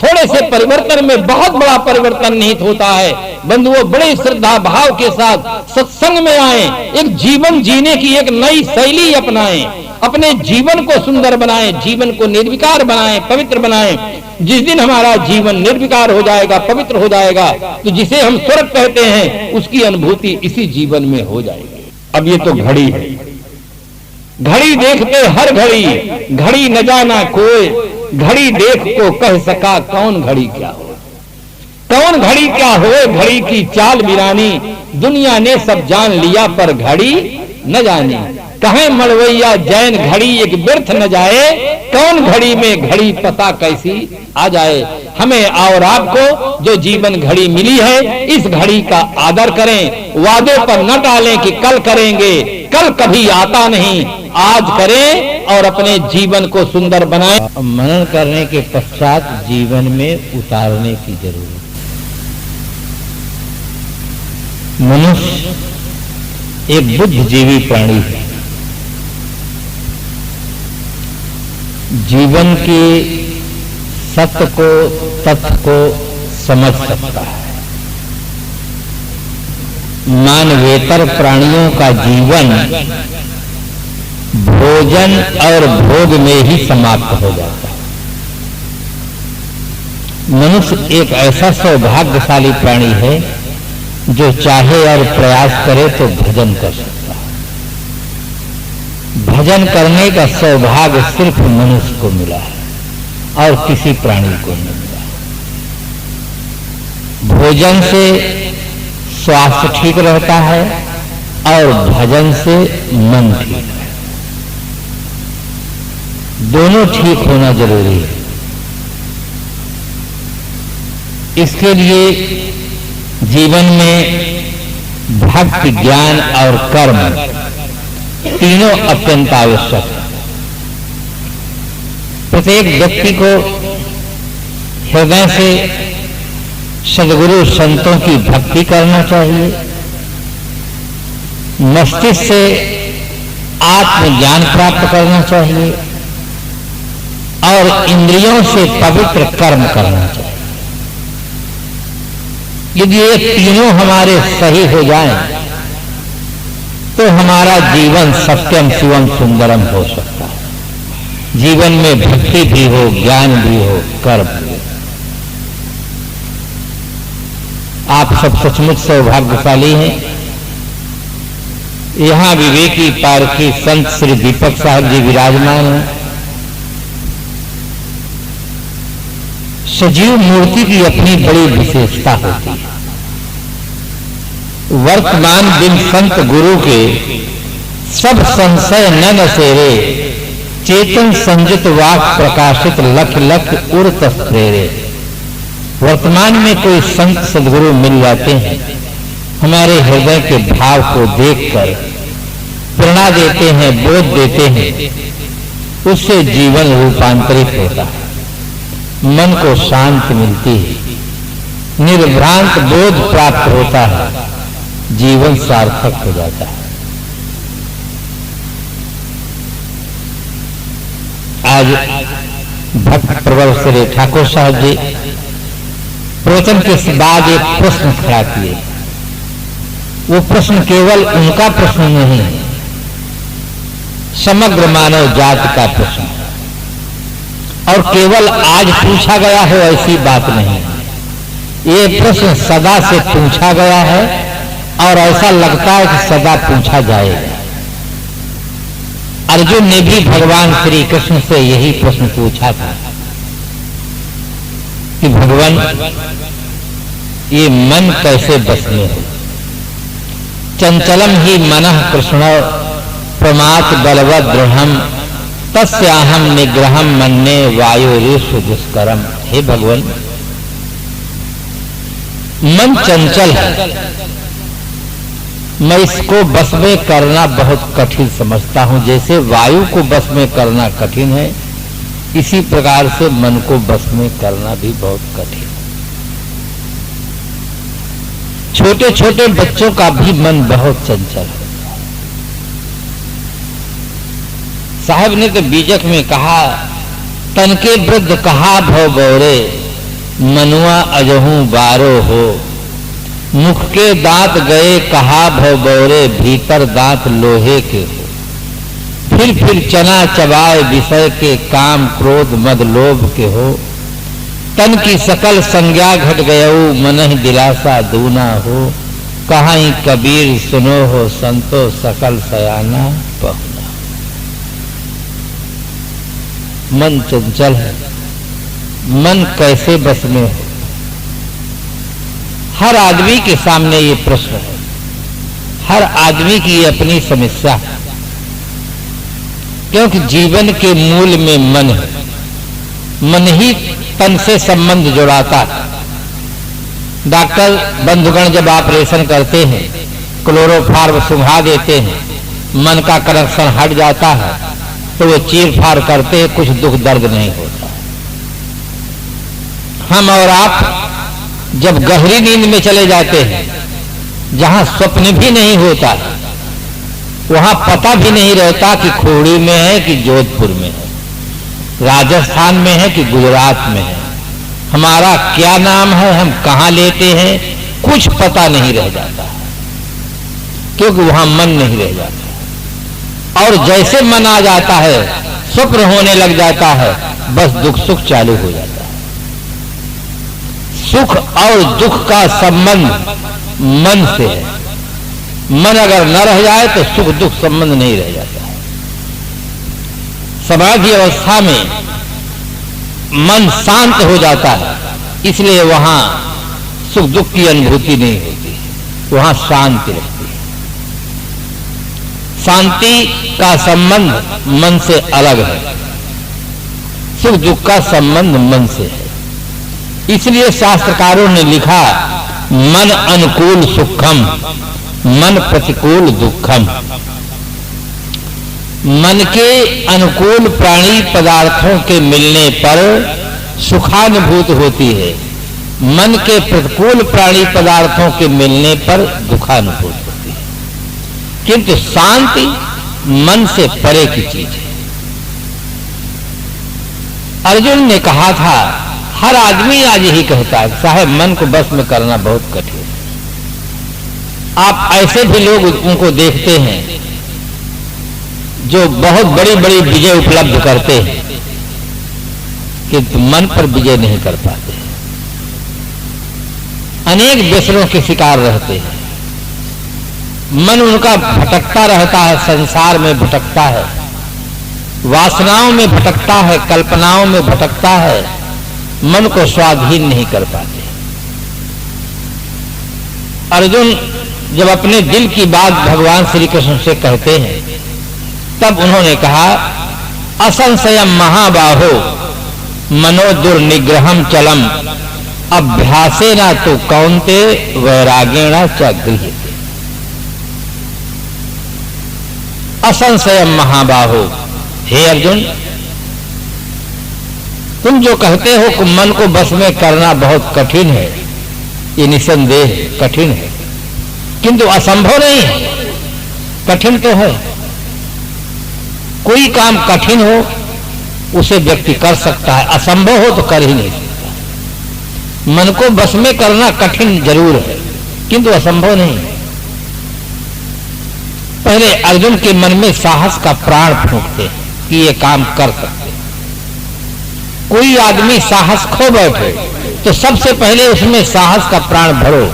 थोड़े से परिवर्तन में बहुत बड़ा परिवर्तन निहित होता है। बंधुओं, बड़े श्रद्धा भाव के साथ सत्संग में आए, एक जीवन जीने की एक नई शैली अपनाएं, अपने जीवन को सुंदर बनाएं, जीवन को निर्विकार बनाएं, पवित्र बनाएं। जिस दिन हमारा जीवन निर्विकार हो जाएगा, पवित्र हो जाएगा, तो जिसे हम स्वर्ग कहते हैं उसकी अनुभूति इसी जीवन में हो जाएगी। अब ये तो घड़ी है, घड़ी देखते हर घड़ी, घड़ी न जाना कोई, घड़ी देख को कह सका कौन घड़ी क्या हो। कौन घड़ी क्या हो, घड़ी की चाल बिरानी, दुनिया ने सब जान लिया पर घड़ी न जानी। कहें मड़वैया जैन घड़ी एक व्यर्थ न जाए, कौन घड़ी में घड़ी पता कैसी आ जाए। हमें और आपको जो जीवन घड़ी मिली है, इस घड़ी का आदर करें, वादे पर न टालें कि कल करेंगे, कल कभी आता नहीं, आज करें और अपने जीवन को सुंदर बनाएं। मनन करने के पश्चात जीवन में उतारने की जरूरत। मनुष्य एक बुद्धिजीवी प्राणी है, जीवन के सत्य को तथ्य को समझ सकता है। मानवेतर प्राणियों का जीवन भोजन और भोग में ही समाप्त हो जाता है। मनुष्य एक ऐसा सौभाग्यशाली प्राणी है जो चाहे और प्रयास करे तो भजन कर सकता है। भजन करने का सौभाग्य सिर्फ मनुष्य को मिला है और किसी प्राणी को नहीं मिला। भोजन से स्वास्थ्य ठीक रहता है और भजन से मन ठीक है। दोनों ठीक होना जरूरी है। इसके लिए जीवन में भक्ति, ज्ञान और कर्म तीनों अत्यंत आवश्यक है। प्रत्येक व्यक्ति को हृदय से सद्गुरु संतों की भक्ति करना चाहिए, मस्तिष्क से आत्मज्ञान प्राप्त करना चाहिए और इंद्रियों से पवित्र कर्म करना चाहिए। यदि ये तीनों हमारे सही हो जाएं, तो हमारा जीवन सत्यम शिवम सुंदरम हो सकता है। जीवन में भक्ति भी हो, ज्ञान भी हो, कर्म भी हो। आप सब सचमुच सौभाग्यशाली हैं। यहां विवेकी पारखी संत श्री दीपक साहब जी विराजमान हैं। सजीव मूर्ति की अपनी बड़ी विशेषता होती है। वर्तमान दिन संत गुरु के सब संशय न नसेरे, चेतन संजित वाक प्रकाशित लख लख उड़त प्रेरे। वर्तमान में कोई संत सदगुरु मिल जाते हैं, हमारे हृदय के भाव को देखकर प्रेरणा देते हैं, बोध देते हैं, उससे जीवन रूपांतरित होता है, मन को शांति मिलती है, निर्भ्रांत बोध प्राप्त होता है, जीवन सार्थक हो जाता है। आज भक्त प्रबल श्री ठाकुर साहब जी प्रवचन के बाद एक प्रश्न खड़ा किए। वो प्रश्न केवल उनका प्रश्न नहीं है, समग्र मानव जाति का प्रश्न है और केवल आज पूछा गया हो ऐसी बात नहीं है। ये प्रश्न सदा से पूछा गया है और ऐसा लगता है कि सदा पूछा जाएगा। अर्जुन ने भी भगवान श्री कृष्ण से यही प्रश्न पूछा था कि भगवान, ये मन कैसे बस में हो? चंचलम ही मनः कृष्ण प्रमात बलवद दृढ़म तस्याहम निग्रहम मन्ने वायुरीषु दुष्करम। हे भगवान, मन चंचल है, मैं इसको बस में करना बहुत कठिन समझता हूं। जैसे वायु को बस में करना कठिन है, इसी प्रकार से मन को बस में करना भी बहुत कठिन है। छोटे छोटे बच्चों का भी मन बहुत चंचल है। साहब ने तो बीजक में कहा, तन के वृद्ध कहा भव बौरे, मनुआ अजहू बारो हो। मुख के दांत गए कहा भव बौरे, भीतर दांत लोहे के हो। फिर चना चबाए विषय के, काम क्रोध मद लोभ के हो। तन की सकल संज्ञा घट गयऊ, मनहि दिलासा दूना हो। कहाई कबीर सुनो हो, संतो सकल सयाना पहुना। मन चंचल है, मन कैसे बस में हो? हर आदमी के सामने ये प्रश्न है, हर आदमी की अपनी समस्या है, क्योंकि जीवन के मूल में मन है। मन ही तन से संबंध जोड़ाता है। डॉक्टर बंधुगण जब ऑपरेशन करते हैं, क्लोरोफार्म सुंघा देते हैं, मन का कनेक्शन हट जाता है, तो वो चीर फाड़ करते हैं, कुछ दुख दर्द नहीं होता। हम और आप जब गहरी नींद में चले जाते हैं, जहां स्वप्न भी नहीं होता, वहां पता भी नहीं रहता कि खोड़ी में है कि जोधपुर में है, राजस्थान में है कि गुजरात में है, हमारा क्या नाम है, हम कहां लेते हैं, कुछ पता नहीं रह जाता, क्योंकि वहां मन नहीं रह जाता। और जैसे मन आ जाता है, स्वप्न होने लग जाता है, बस दुख सुख चालू हो जाता है। सुख और दुख का संबंध मन से है। मन अगर न रह जाए तो सुख दुख संबंध नहीं रह जाता है। समाधि अवस्था में मन शांत हो जाता है, इसलिए वहां सुख दुख की अनुभूति नहीं होती। वहां शांति रहती है। शांति का संबंध मन से अलग है, सुख दुख का संबंध मन से है। इसलिए शास्त्रकारों ने लिखा, मन अनुकूल सुखम, मन प्रतिकूल दुखम। मन के अनुकूल प्राणी पदार्थों के मिलने पर सुखानुभूति होती है, मन के प्रतिकूल प्राणी पदार्थों के मिलने पर दुखानुभूति होती है। किंतु शांति मन से परे की चीज है। अर्जुन ने कहा था, हर आदमी आज यही कहता है, साहब मन को बस में करना बहुत कठिन है। आप ऐसे भी लोग उनको देखते हैं जो बहुत बड़ी बड़ी विजय उपलब्ध करते हैं, किंतु मन पर विजय नहीं कर पाते, अनेक व्यसनों के शिकार रहते हैं। मन उनका भटकता रहता है, संसार में भटकता है, वासनाओं में भटकता है, कल्पनाओं में भटकता है, मन को स्वाधीन नहीं कर पाते। अर्जुन जब अपने दिल की बात भगवान श्री कृष्ण से कहते हैं, तब उन्होंने कहा, असंशयम महाबाहो मनो दुर्निग्रहम चलम अभ्यासेना तो कौन्ते वैरागेण च गृह्यते। असंशयम महाबाहो, हे अर्जुन, तुम जो कहते हो कि मन को बस में करना बहुत कठिन है, ये निसंदेह कठिन है, किंतु असंभव नहीं है। कठिन तो है, कोई काम कठिन हो उसे व्यक्ति कर सकता है, असंभव हो तो कर ही नहीं सकता। मन को बस में करना कठिन जरूर है, किंतु असंभव नहीं है। पहले अर्जुन के मन में साहस का प्राण फूंकते हैं कि ये काम कर सकते। कोई आदमी साहस खो बैठे तो सबसे पहले उसमें साहस का प्राण भरो,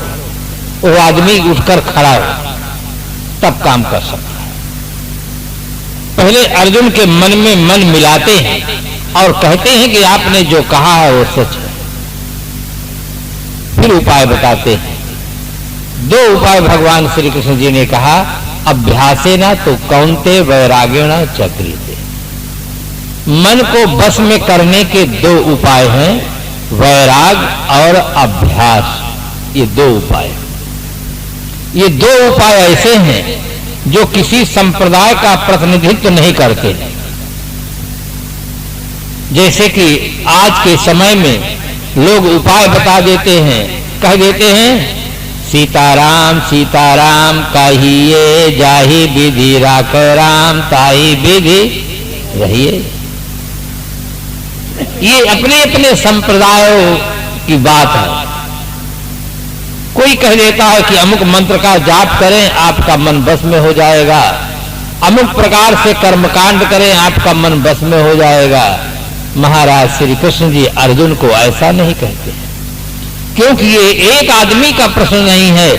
वो आदमी उठकर खड़ा हो, तब काम कर सकता है। पहले अर्जुन के मन में मन मिलाते हैं और कहते हैं कि आपने जो कहा है वो सच है, फिर उपाय बताते हैं। दो उपाय भगवान श्री कृष्ण जी ने कहा, अभ्यासेना तो कौन्ते वैरागेण च गृह्यते। मन को बस में करने के दो उपाय हैं, वैराग और अभ्यास। ये दो उपाय, ये दो उपाय ऐसे हैं जो किसी संप्रदाय का प्रतिनिधित्व नहीं करते। जैसे कि आज के समय में लोग उपाय बता देते हैं, कह देते हैं, सीताराम सीताराम कहिए जाहि विधि राख राम ताहि विधि रहिए। ये अपने अपने संप्रदायों की बात है। कोई कह देता है कि अमुक मंत्र का जाप करें आपका मन बस में हो जाएगा, अमुक प्रकार से कर्मकांड करें आपका मन बस में हो जाएगा। महाराज श्री कृष्ण जी अर्जुन को ऐसा नहीं कहते, क्योंकि ये एक आदमी का प्रश्न नहीं है,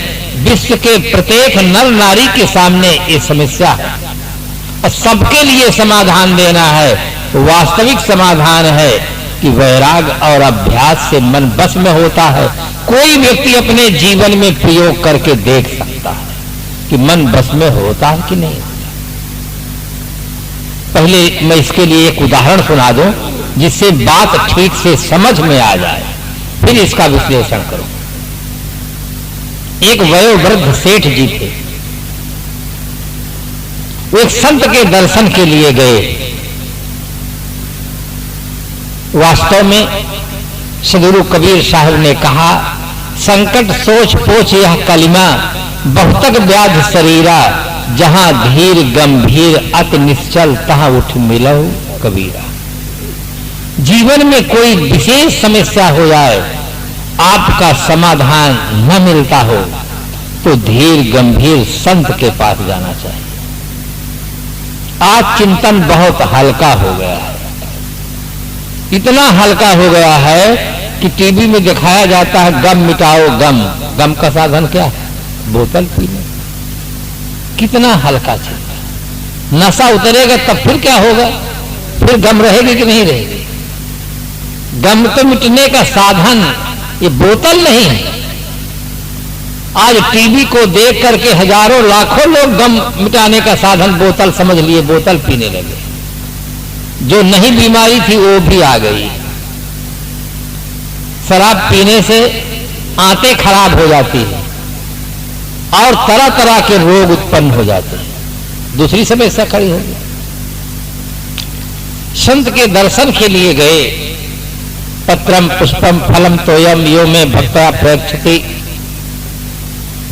विश्व के प्रत्येक नर नारी के सामने ये समस्या है और सबके लिए समाधान देना है। वास्तविक समाधान है कि वैराग और अभ्यास से मन बस में होता है। कोई व्यक्ति अपने जीवन में प्रयोग करके देख सकता है कि मन बस में होता है कि नहीं होता। पहले मैं इसके लिए एक उदाहरण सुना दूं जिससे बात ठीक से समझ में आ जाए, फिर इसका विश्लेषण करो। एक वयोवृद्ध सेठ जी थे, वो एक संत के दर्शन के लिए गए। वास्तव में सदगुरु कबीर साहब ने कहा, संकट सोच पोच यह कलिमा बहुतक व्याध शरीरा, जहां धीर गंभीर अति निश्चल तहां उठ मिलो कबीरा। जीवन में कोई विशेष समस्या हो जाए, आपका समाधान न मिलता हो तो धीर गंभीर संत के पास जाना चाहिए। आज चिंतन बहुत हल्का हो गया है, इतना हल्का हो गया है कि टीवी में दिखाया जाता है गम मिटाओ गम। गम का साधन क्या है? बोतल पीने। कितना हल्का चिंतन। नशा उतरेगा तब फिर क्या होगा? फिर गम रहेगी कि नहीं रहेगी? गम तो मिटने का साधन ये बोतल नहीं है, आज टीबी को देख करके हजारों लाखों लोग गम मिटाने का साधन बोतल समझ लिए, बोतल पीने लगे। जो नहीं बीमारी थी वो भी आ गई। शराब पीने से आंतें खराब हो जाती है और तरह तरह के रोग उत्पन्न हो जाते हैं। दूसरी समस्या खड़ी होगी। संत के दर्शन के लिए गए, पत्रम पुष्पम फलम तोयम यो में भक्ता प्रेक्षति,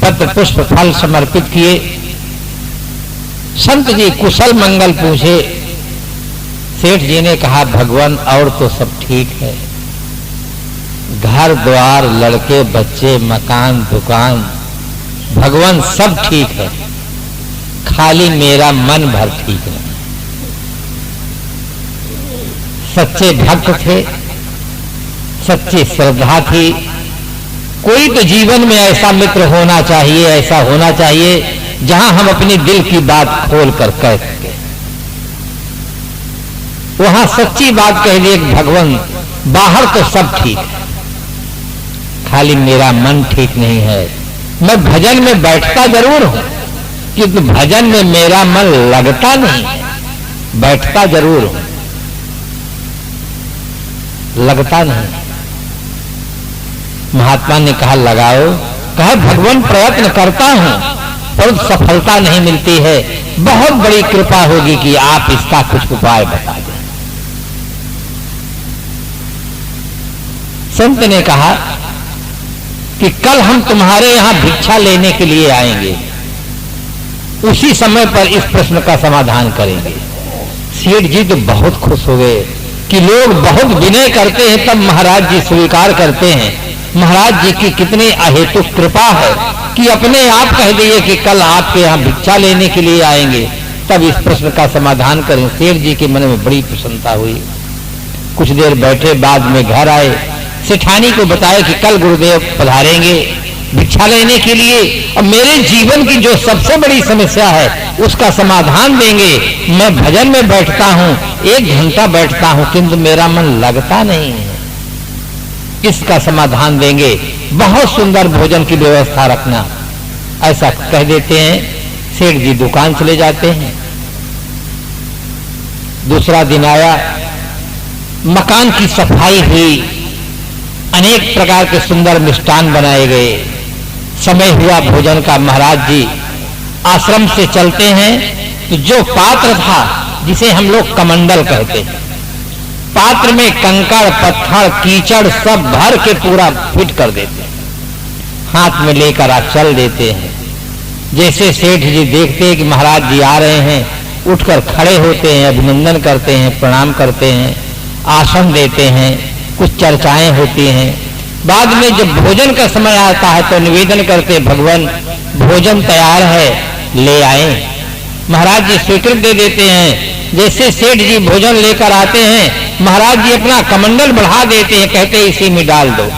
पत्र पुष्प फल समर्पित किए। संत जी कुशल मंगल पूछे। सेठ जी ने कहा, भगवान और तो सब ठीक है, घर द्वार लड़के बच्चे मकान दुकान भगवान सब ठीक है, खाली मेरा मन भर ठीक नहीं। सच्चे भक्त थे, सच्ची श्रद्धा थी। कोई तो जीवन में ऐसा मित्र होना चाहिए, ऐसा होना चाहिए जहां हम अपनी दिल की बात खोल कर कह सके। वहां सच्ची बात कह दिए, भगवान बाहर तो सब ठीक है, खाली मेरा मन ठीक नहीं है। मैं भजन में बैठता जरूर हूं, किंतु भजन में मेरा मन लगता नहीं है। बैठता जरूर हूं, लगता नहीं। महात्मा ने कहा, लगाओ। कहा, भगवान प्रयत्न करता हूं पर सफलता नहीं मिलती है। बहुत बड़ी कृपा होगी कि आप इसका कुछ उपाय बता दें। संत ने कहा कि कल हम तुम्हारे यहां भिक्षा लेने के लिए आएंगे, उसी समय पर इस प्रश्न का समाधान करेंगे। सेठ जी तो बहुत खुश हो गए कि लोग बहुत विनय करते हैं तब महाराज जी स्वीकार करते हैं। महाराज जी की कितनी अहेतुक कृपा है कि अपने आप कह दिए कि कल आपके यहां भिक्षा लेने के लिए आएंगे, तब इस प्रश्न का समाधान करें। सेठ जी के मन में बड़ी प्रसन्नता हुई। कुछ देर बैठे, बाद में घर आए, सेठानी को बताया कि कल गुरुदेव पधारेंगे भिक्षा लेने के लिए, और मेरे जीवन की जो सबसे बड़ी समस्या है उसका समाधान देंगे। मैं भजन में बैठता हूं, 1 घंटा बैठता हूं, किंतु मेरा मन लगता नहीं है, इसका समाधान देंगे। बहुत सुंदर भोजन की व्यवस्था रखना, ऐसा कह देते हैं। सेठ जी दुकान चले जाते हैं। दूसरा दिन आया, मकान की सफाई हुई, अनेक प्रकार के सुंदर मिष्ठान बनाए गए। समय हुआ भोजन का। महाराज जी आश्रम से चलते हैं तो जो पात्र था, जिसे हम लोग कमंडल कहते हैं, पात्र में कंकड़ पत्थर कीचड़ सब भर के पूरा फिट कर देते हैं, हाथ में लेकर चल देते हैं। जैसे सेठ जी देखते हैं कि महाराज जी आ रहे हैं, उठकर खड़े होते हैं, अभिनंदन करते हैं, प्रणाम करते हैं, आसन देते हैं, कुछ चर्चाएं होती हैं। बाद में जब भोजन का समय आता है तो निवेदन करते, भगवान भोजन तैयार है, ले आए। महाराज जी स्वीकृत दे देते हैं। जैसे सेठ जी भोजन लेकर आते हैं, महाराज जी अपना कमंडल बढ़ा देते हैं, कहते हैं इसी में डाल दो।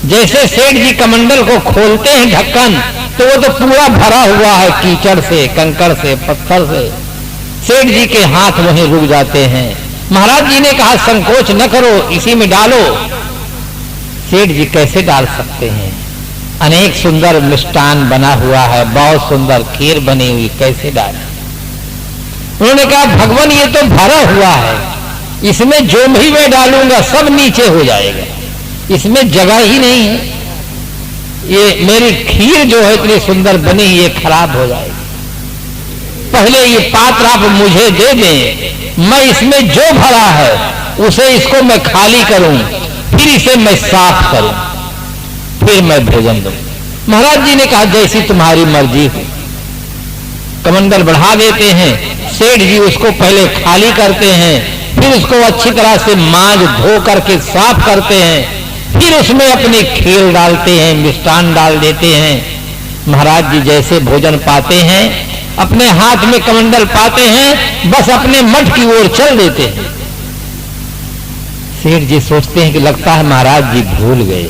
जैसे सेठ जी कमंडल को खोलते हैं ढक्कन, तो वो तो पूरा भरा हुआ है कीचड़ से, कंकड़ से, पत्थर से। सेठ जी के हाथ वहीं रुक जाते हैं। महाराज जी ने कहा, संकोच न करो, इसी में डालो। सेठ जी कैसे डाल सकते हैं? अनेक सुंदर मिष्ठान बना हुआ है, बहुत सुंदर खीर बनी हुई, कैसे डालें? उन्होंने कहा, भगवान ये तो भरा हुआ है, इसमें जो भी मैं डालूंगा सब नीचे हो जाएगा, इसमें जगह ही नहीं है। ये मेरी खीर जो है इतनी सुंदर बनी, ये खराब हो जाएगी। पहले ये पात्र आप मुझे दे दें, मैं इसमें जो भरा है उसे इसको मैं खाली करूं, फिर इसे मैं साफ करूं, फिर मैं भोजन दूं। महाराज जी ने कहा, जैसी तुम्हारी मर्जी हो। कमंडल बढ़ा देते हैं। सेठ जी उसको पहले खाली करते हैं, फिर उसको अच्छी तरह से मांज धो करके साफ करते हैं, फिर उसमें अपनी खीर डालते हैं, मिष्ठान डाल देते हैं। महाराज जी जैसे भोजन पाते हैं, अपने हाथ में कमंडल पाते हैं, बस अपने मठ की ओर चल देते हैं। सेठ जी सोचते हैं कि लगता है महाराज जी भूल गए,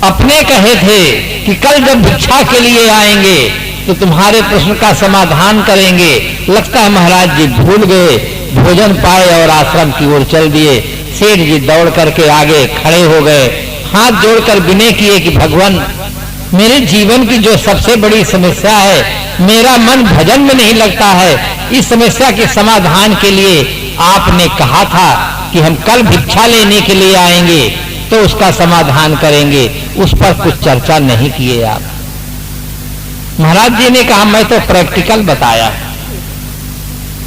अपने कहे थे कि कल जब भिक्षा के लिए आएंगे तो तुम्हारे प्रश्न का समाधान करेंगे। लगता है महाराज जी भूल गए, भोजन पाए और आश्रम की ओर चल दिए। सेठ जी दौड़ करके आगे खड़े हो गए, हाथ जोड़कर विनय किए कि भगवान, मेरे जीवन की जो सबसे बड़ी समस्या है, मेरा मन भजन में नहीं लगता है, इस समस्या के समाधान के लिए आपने कहा था कि हम कल भिक्षा लेने के लिए आएंगे तो उसका समाधान करेंगे, उस पर कुछ चर्चा नहीं किए आप। महाराज जी ने कहा मैं तो प्रैक्टिकल बताया,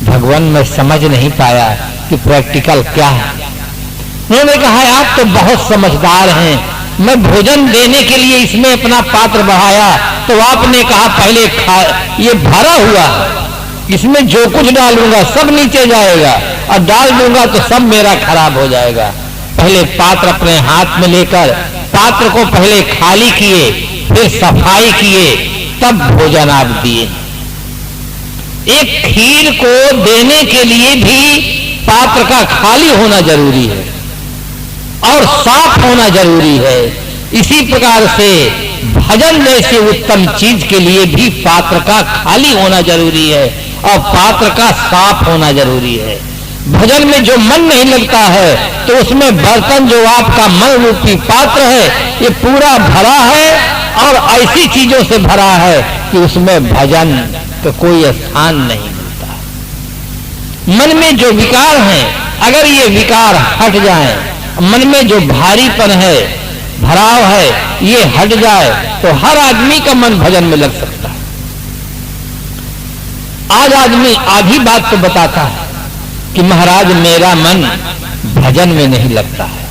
भगवान मैं समझ नहीं पाया कि प्रैक्टिकल क्या है। उन्होंने कहा आप तो बहुत समझदार हैं, मैं भोजन देने के लिए इसमें अपना पात्र बढ़ाया तो आपने कहा पहले खा, ये भरा हुआ इसमें जो कुछ डालूंगा सब नीचे जाएगा और डाल दूंगा तो सब मेरा खराब हो जाएगा। पहले पात्र अपने हाथ में लेकर पात्र को पहले खाली किए, फिर सफाई किए, तब भोजन आप दिए। एक खीर को देने के लिए भी पात्र का खाली होना जरूरी है और साफ होना जरूरी है। इसी प्रकार से भजन जैसे उत्तम चीज के लिए भी पात्र का खाली होना जरूरी है और पात्र का साफ होना जरूरी है। भजन में जो मन नहीं लगता है तो उसमें बर्तन जो आपका मन रूपी पात्र है ये पूरा भरा है और ऐसी चीजों से भरा है कि उसमें भजन का कोई स्थान नहीं मिलता। मन में जो विकार हैं, अगर ये विकार हट जाए, मन में जो भारीपन है, भराव है, ये हट जाए तो हर आदमी का मन भजन में लग सकता है। आज आदमी आधी बात तो बताता है कि महाराज मेरा मन भजन में नहीं लगता है,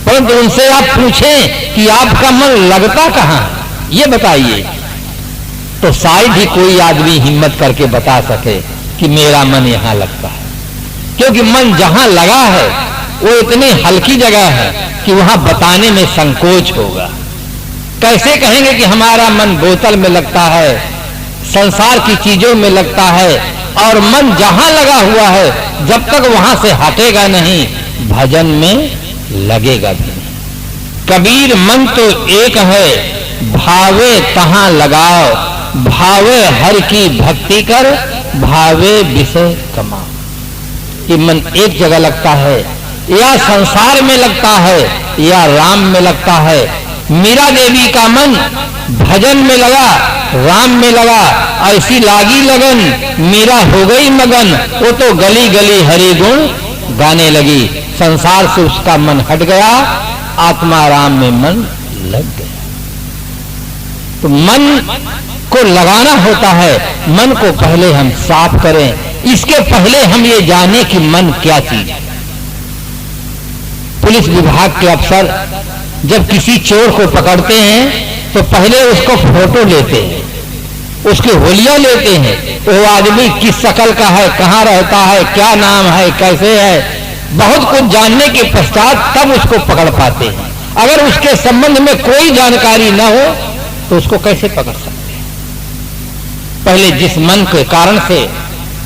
परंतु उनसे आप पूछें कि आपका मन लगता कहां, ये बताइए, तो शायद ही कोई आदमी हिम्मत करके बता सके कि मेरा मन यहां लगता है। क्योंकि मन जहां लगा है वो इतनी हल्की जगह है कि वहां बताने में संकोच होगा। कैसे कहेंगे कि हमारा मन बोतल में लगता है, संसार की चीजों में लगता है, और मन जहां लगा हुआ है जब तक वहां से हटेगा नहीं भजन में लगेगा भी नहीं। कबीर मन तो एक है, भावे तहां लगाओ, भावे हर की भक्ति कर, भावे विषय कमाओ। ये मन एक जगह लगता है, या संसार में लगता है या राम में लगता है। मीरा देवी का मन भजन में लगा, राम में लगा, ऐसी लागी लगन, मीरा हो गई मगन, वो तो गली गली हरि गुण गाने लगी। संसार से उसका मन हट गया, आत्मा राम में मन लग गया। तो मन को लगाना होता है, मन को पहले हम साफ करें, इसके पहले हम ये जाने कि मन क्या चीज है। पुलिस विभाग के अफसर जब किसी चोर को पकड़ते हैं तो पहले उसको फोटो लेते हैं, उसकी होलिया लेते हैं, वो आदमी किस शक्ल का है, कहाँ रहता है, क्या नाम है, कैसे है, बहुत कुछ जानने के पश्चात तब उसको पकड़ पाते हैं। अगर उसके संबंध में कोई जानकारी न हो तो उसको कैसे पकड़ सकते हैं। पहले जिस मन के कारण से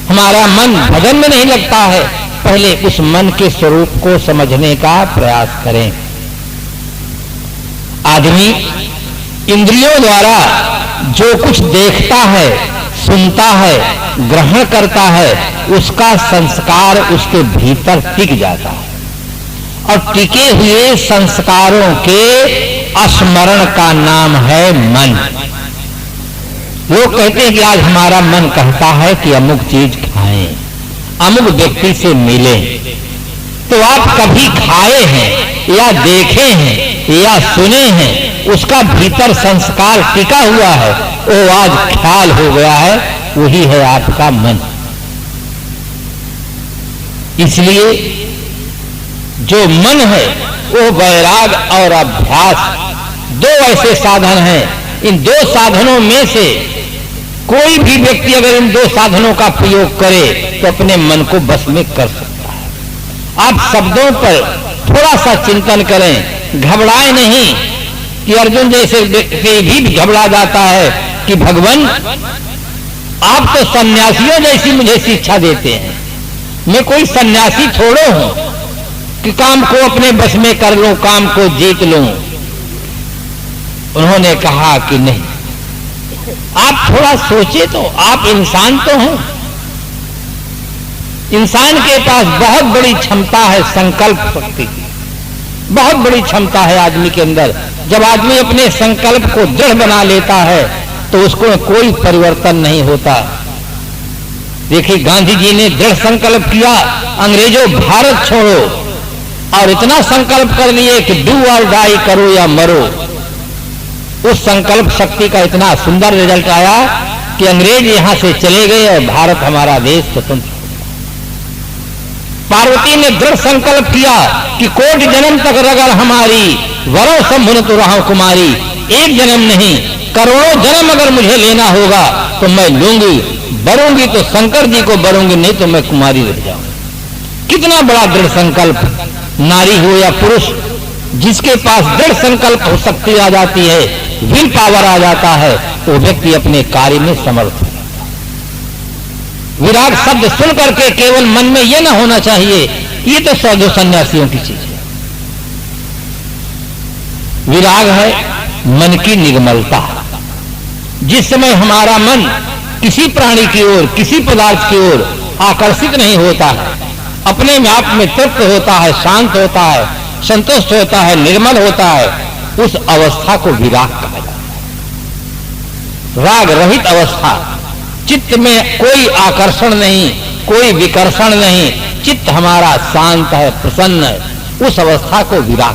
हमारा मन भजन में नहीं लगता है, पहले उस मन के स्वरूप को समझने का प्रयास करें। आदमी इंद्रियों द्वारा जो कुछ देखता है, सुनता है, ग्रहण करता है, उसका संस्कार उसके भीतर टिक जाता है और टिके हुए संस्कारों के स्मरण का नाम है मन। लोग कहते हैं कि आज हमारा मन कहता है कि अमुक चीज खाएं, अमुक व्यक्ति से मिलें, तो आप कभी खाए हैं या देखे हैं या सुने हैं, उसका भीतर संस्कार टिका हुआ है, वो आज ख्याल हो गया है, वही है आपका मन। इसलिए जो मन है वो वैराग और अभ्यास दो ऐसे साधन हैं। इन दो साधनों में से कोई भी व्यक्ति अगर इन दो साधनों का प्रयोग करे तो अपने मन को बस में कर सकता है। आप शब्दों पर थोड़ा सा चिंतन करें, घबराए नहीं कि अर्जुन जैसे व्यक्ति भी घबरा जाता है कि भगवान आप तो सन्यासियों जैसी मुझे शिक्षा देते हैं, मैं कोई सन्यासी थोड़ो हूं कि काम को अपने बस में कर लूं, काम को जीत लूं। उन्होंने कहा कि नहीं, आप थोड़ा सोचे तो, आप इंसान तो हैं, इंसान के पास बहुत बड़ी क्षमता है संकल्प शक्ति की। बहुत बड़ी क्षमता है आदमी के अंदर। जब आदमी अपने संकल्प को दृढ़ बना लेता है तो उसको कोई परिवर्तन नहीं होता। देखिए, गांधी जी ने दृढ़ संकल्प किया, अंग्रेजों भारत छोड़ो, और इतना संकल्प कर लिए कि डू और डाई, करो या मरो। उस संकल्प शक्ति का इतना सुंदर रिजल्ट आया कि अंग्रेज यहां से चले गए और भारत हमारा देश स्वतंत्र। पार्वती ने दृढ़ संकल्प किया कि कोटि जन्म तक रगड़ हमारी, वरों संभुन तो रहा कुमारी। एक जन्म नहीं, करोड़ों जन्म अगर मुझे लेना होगा तो मैं लूंगी, बरूंगी तो शंकर जी को बरूंगी, नहीं तो मैं कुमारी रह जाऊंगी। कितना बड़ा दृढ़ संकल्प! नारी हो या पुरुष, जिसके पास दृढ़ संकल्प हो शक्ति आ जाती है, विल पावर आ जाता है, वो व्यक्ति अपने कार्य में समर्थ है। विराग शब्द सुन करके केवल मन में यह ना होना चाहिए ये तो साधु सन्यासियों की चीज है। विराग है मन की निगमलता। जिस समय हमारा मन किसी प्राणी की ओर, किसी पदार्थ की ओर आकर्षित नहीं होता है, अपने में आप में तृप्त होता है, शांत होता है, संतुष्ट होता है, निर्मल होता है, उस अवस्था को विराग कहा जाता है। राग रहित अवस्था, चित्त में कोई आकर्षण नहीं, कोई विकर्षण नहीं, चित्त हमारा शांत है, प्रसन्न है, उस अवस्था को विराग